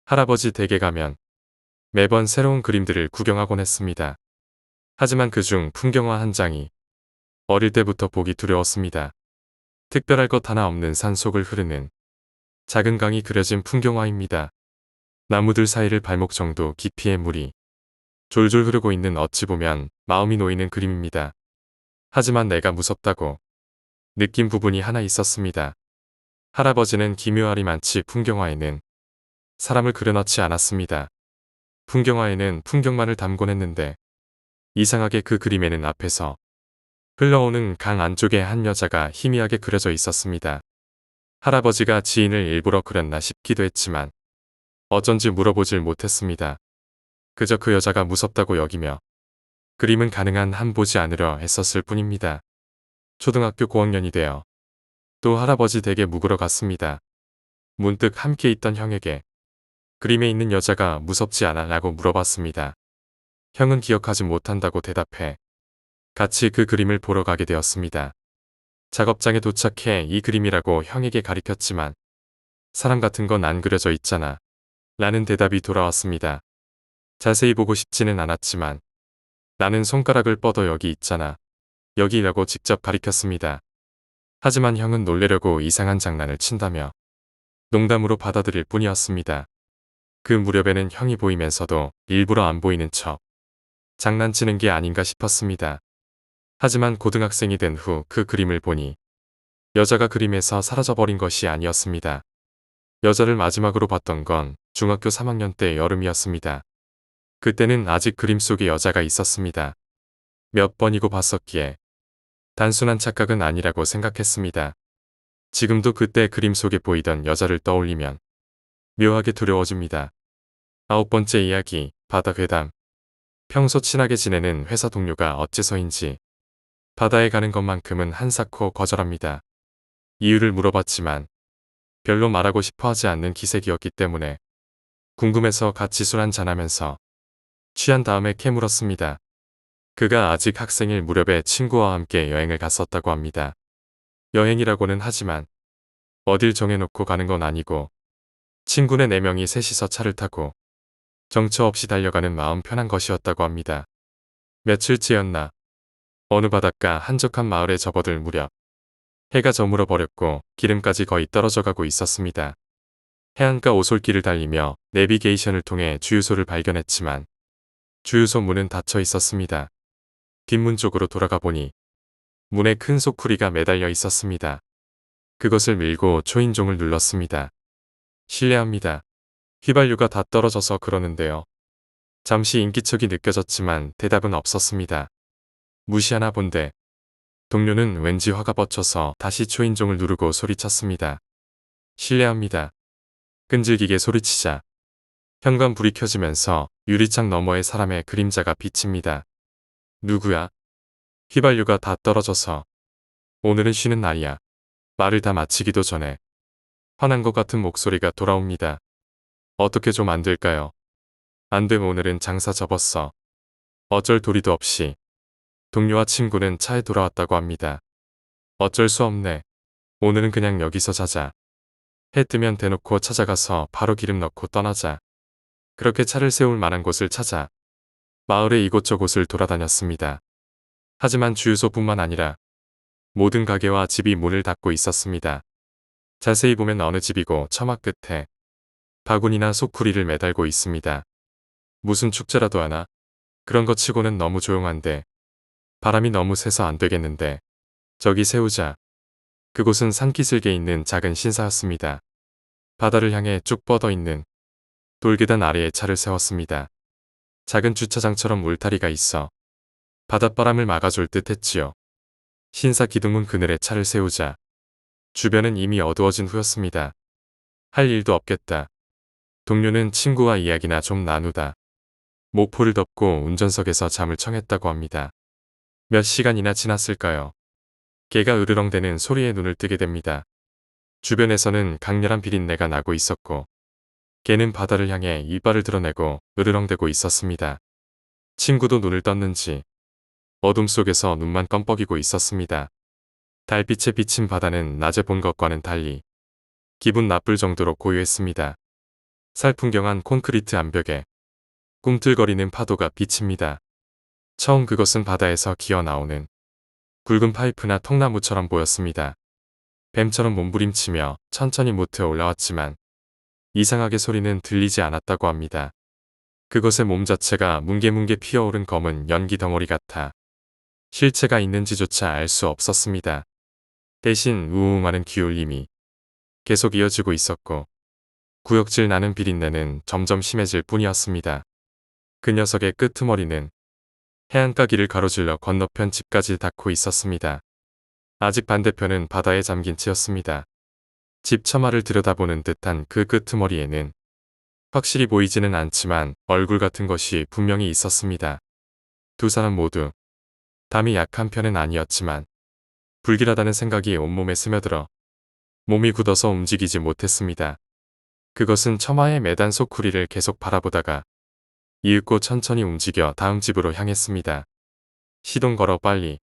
할아버지 댁에 가면 매번 새로운 그림들을 구경하곤 했습니다. 하지만 그중 풍경화 한 장이 어릴 때부터 보기 두려웠습니다. 특별할 것 하나 없는 산속을 흐르는 작은 강이 그려진 풍경화입니다. 나무들 사이를 발목 정도 깊이의 물이 졸졸 흐르고 있는 어찌 보면 마음이 놓이는 그림입니다. 하지만 내가 무섭다고 느낀 부분이 하나 있었습니다. 할아버지는 기묘하리만치 풍경화에는 사람을 그려넣지 않았습니다. 풍경화에는 풍경만을 담곤 했는데 이상하게 그 그림에는 앞에서 흘러오는 강 안쪽에 한 여자가 희미하게 그려져 있었습니다. 할아버지가 지인을 일부러 그렸나 싶기도 했지만 어쩐지 물어보질 못했습니다. 그저 그 여자가 무섭다고 여기며 그림은 가능한 한 보지 않으려 했었을 뿐입니다. 초등학교 고학년이 되어 또 할아버지 댁에 묵으러 갔습니다. 문득 함께 있던 형에게 그림에 있는 여자가 무섭지 않아 라고 물어봤습니다. 형은 기억하지 못한다고 대답해 같이 그 그림을 보러 가게 되었습니다. 작업장에 도착해 이 그림이라고 형에게 가리켰지만 사람 같은 건 안 그려져 있잖아 라는 대답이 돌아왔습니다. 자세히 보고 싶지는 않았지만 나는 손가락을 뻗어 여기 있잖아 여기라고 직접 가리켰습니다. 하지만 형은 놀래려고 이상한 장난을 친다며 농담으로 받아들일 뿐이었습니다. 그 무렵에는 형이 보이면서도 일부러 안 보이는 척 장난치는 게 아닌가 싶었습니다. 하지만 고등학생이 된 후 그 그림을 보니 여자가 그림에서 사라져버린 것이 아니었습니다. 여자를 마지막으로 봤던 건 중학교 3학년 때 여름이었습니다. 그때는 아직 그림 속에 여자가 있었습니다. 몇 번이고 봤었기에 단순한 착각은 아니라고 생각했습니다. 지금도 그때 그림 속에 보이던 여자를 떠올리면 묘하게 두려워집니다. 9번째 이야기, 바다 괴담. 평소 친하게 지내는 회사 동료가 어째서인지 바다에 가는 것만큼은 한사코 거절합니다. 이유를 물어봤지만 별로 말하고 싶어 하지 않는 기색이었기 때문에 궁금해서 같이 술 한잔하면서 취한 다음에 캐물었습니다. 그가 아직 학생일 무렵에 친구와 함께 여행을 갔었다고 합니다. 여행이라고는 하지만 어딜 정해놓고 가는 건 아니고 친구네 4명이 셋이서 차를 타고 정처 없이 달려가는 마음 편한 것이었다고 합니다. 며칠째였나 어느 바닷가 한적한 마을에 접어들 무렵 해가 저물어 버렸고 기름까지 거의 떨어져 가고 있었습니다. 해안가 오솔길을 달리며 내비게이션을 통해 주유소를 발견했지만 주유소 문은 닫혀 있었습니다. 뒷문 쪽으로 돌아가 보니 문에 큰 소쿠리가 매달려 있었습니다. 그것을 밀고 초인종을 눌렀습니다. 실례합니다. 휘발유가 다 떨어져서 그러는데요. 잠시 인기척이 느껴졌지만 대답은 없었습니다. 무시하나 본데 동료는 왠지 화가 뻗쳐서 다시 초인종을 누르고 소리쳤습니다. 실례합니다. 끈질기게 소리치자 현관불이 켜지면서 유리창 너머의 사람의 그림자가 비칩니다. 누구야? 휘발유가 다 떨어져서 오늘은 쉬는 날이야. 말을 다 마치기도 전에 화난 것 같은 목소리가 돌아옵니다. 어떻게 좀 안 될까요? 안 되면 오늘은 장사 접었어. 어쩔 도리도 없이 동료와 친구는 차에 돌아왔다고 합니다. 어쩔 수 없네. 오늘은 그냥 여기서 자자. 해 뜨면 대놓고 찾아가서 바로 기름 넣고 떠나자. 그렇게 차를 세울 만한 곳을 찾아 마을의 이곳저곳을 돌아다녔습니다. 하지만 주유소뿐만 아니라 모든 가게와 집이 문을 닫고 있었습니다. 자세히 보면 어느 집이고 처마 끝에 바구니나 소쿠리를 매달고 있습니다. 무슨 축제라도 하나? 그런 것 치고는 너무 조용한데 바람이 너무 세서 안 되겠는데 저기 세우자. 그곳은 산기슭에 있는 작은 신사였습니다. 바다를 향해 쭉 뻗어 있는 돌계단 아래에 차를 세웠습니다. 작은 주차장처럼 울타리가 있어 바닷바람을 막아줄 듯 했지요. 신사 기둥문 그늘에 차를 세우자 주변은 이미 어두워진 후였습니다. 할 일도 없겠다. 동료는 친구와 이야기나 좀 나누다 목포를 덮고 운전석에서 잠을 청했다고 합니다. 몇 시간이나 지났을까요? 개가 으르렁대는 소리에 눈을 뜨게 됩니다. 주변에서는 강렬한 비린내가 나고 있었고 개는 바다를 향해 이빨을 드러내고 으르렁대고 있었습니다. 친구도 눈을 떴는지 어둠 속에서 눈만 껌뻑이고 있었습니다. 달빛에 비친 바다는 낮에 본 것과는 달리 기분 나쁠 정도로 고요했습니다. 살풍경한 콘크리트 암벽에 꿈틀거리는 파도가 비칩니다. 처음 그것은 바다에서 기어나오는 굵은 파이프나 통나무처럼 보였습니다. 뱀처럼 몸부림치며 천천히 모트에 올라왔지만 이상하게 소리는 들리지 않았다고 합니다. 그것의 몸 자체가 뭉게뭉게 피어오른 검은 연기 덩어리 같아 실체가 있는지조차 알 수 없었습니다. 대신 우웅하는 기울림이 계속 이어지고 있었고 구역질 나는 비린내는 점점 심해질 뿐이었습니다. 그 녀석의 끄트머리는 해안가 길을 가로질러 건너편 집까지 닿고 있었습니다. 아직 반대편은 바다에 잠긴 채였습니다. 집 처마를 들여다보는 듯한 그 끄트머리에는 확실히 보이지는 않지만 얼굴 같은 것이 분명히 있었습니다. 두 사람 모두 담이 약한 편은 아니었지만 불길하다는 생각이 온몸에 스며들어 몸이 굳어서 움직이지 못했습니다. 그것은 처마에 매단 소쿠리를 계속 바라보다가 이윽고 천천히 움직여 다음 집으로 향했습니다. 시동 걸어 빨리.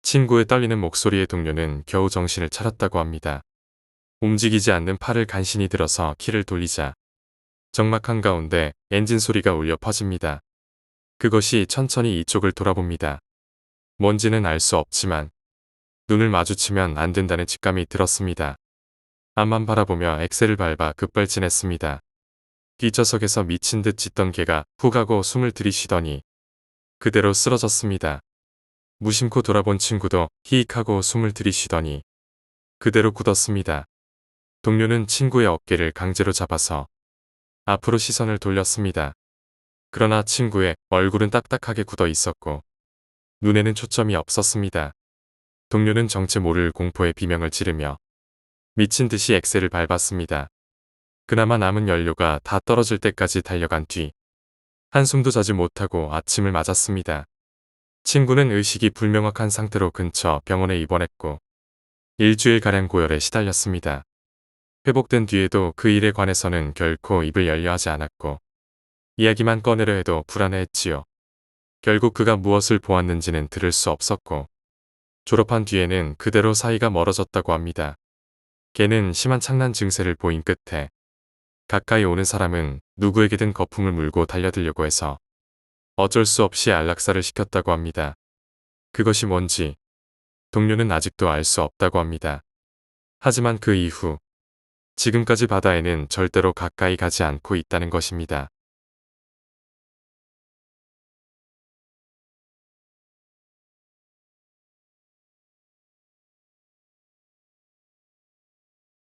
친구의 떨리는 목소리에 동료는 겨우 정신을 차렸다고 합니다. 움직이지 않는 팔을 간신히 들어서 키를 돌리자 적막한 가운데 엔진 소리가 울려 퍼집니다. 그것이 천천히 이쪽을 돌아봅니다. 뭔지는 알 수 없지만 눈을 마주치면 안 된다는 직감이 들었습니다. 앞만 바라보며 엑셀을 밟아 급발진했습니다. 뒷좌석에서 미친 듯 짖던 개가 훅 하고 숨을 들이쉬더니 그대로 쓰러졌습니다. 무심코 돌아본 친구도 히익하고 숨을 들이쉬더니 그대로 굳었습니다. 동료는 친구의 어깨를 강제로 잡아서 앞으로 시선을 돌렸습니다. 그러나 친구의 얼굴은 딱딱하게 굳어 있었고 눈에는 초점이 없었습니다. 동료는 정체 모를 공포의 비명을 지르며 미친 듯이 엑셀을 밟았습니다. 그나마 남은 연료가 다 떨어질 때까지 달려간 뒤 한숨도 자지 못하고 아침을 맞았습니다. 친구는 의식이 불명확한 상태로 근처 병원에 입원했고 일주일가량 고열에 시달렸습니다. 회복된 뒤에도 그 일에 관해서는 결코 입을 열려 하지 않았고 이야기만 꺼내려 해도 불안해했지요. 결국 그가 무엇을 보았는지는 들을 수 없었고 졸업한 뒤에는 그대로 사이가 멀어졌다고 합니다. 걔는 심한 창난 증세를 보인 끝에 가까이 오는 사람은 누구에게든 거품을 물고 달려들려고 해서 어쩔 수 없이 안락사를 시켰다고 합니다. 그것이 뭔지 동료는 아직도 알 수 없다고 합니다. 하지만 그 이후 지금까지 바다에는 절대로 가까이 가지 않고 있다는 것입니다.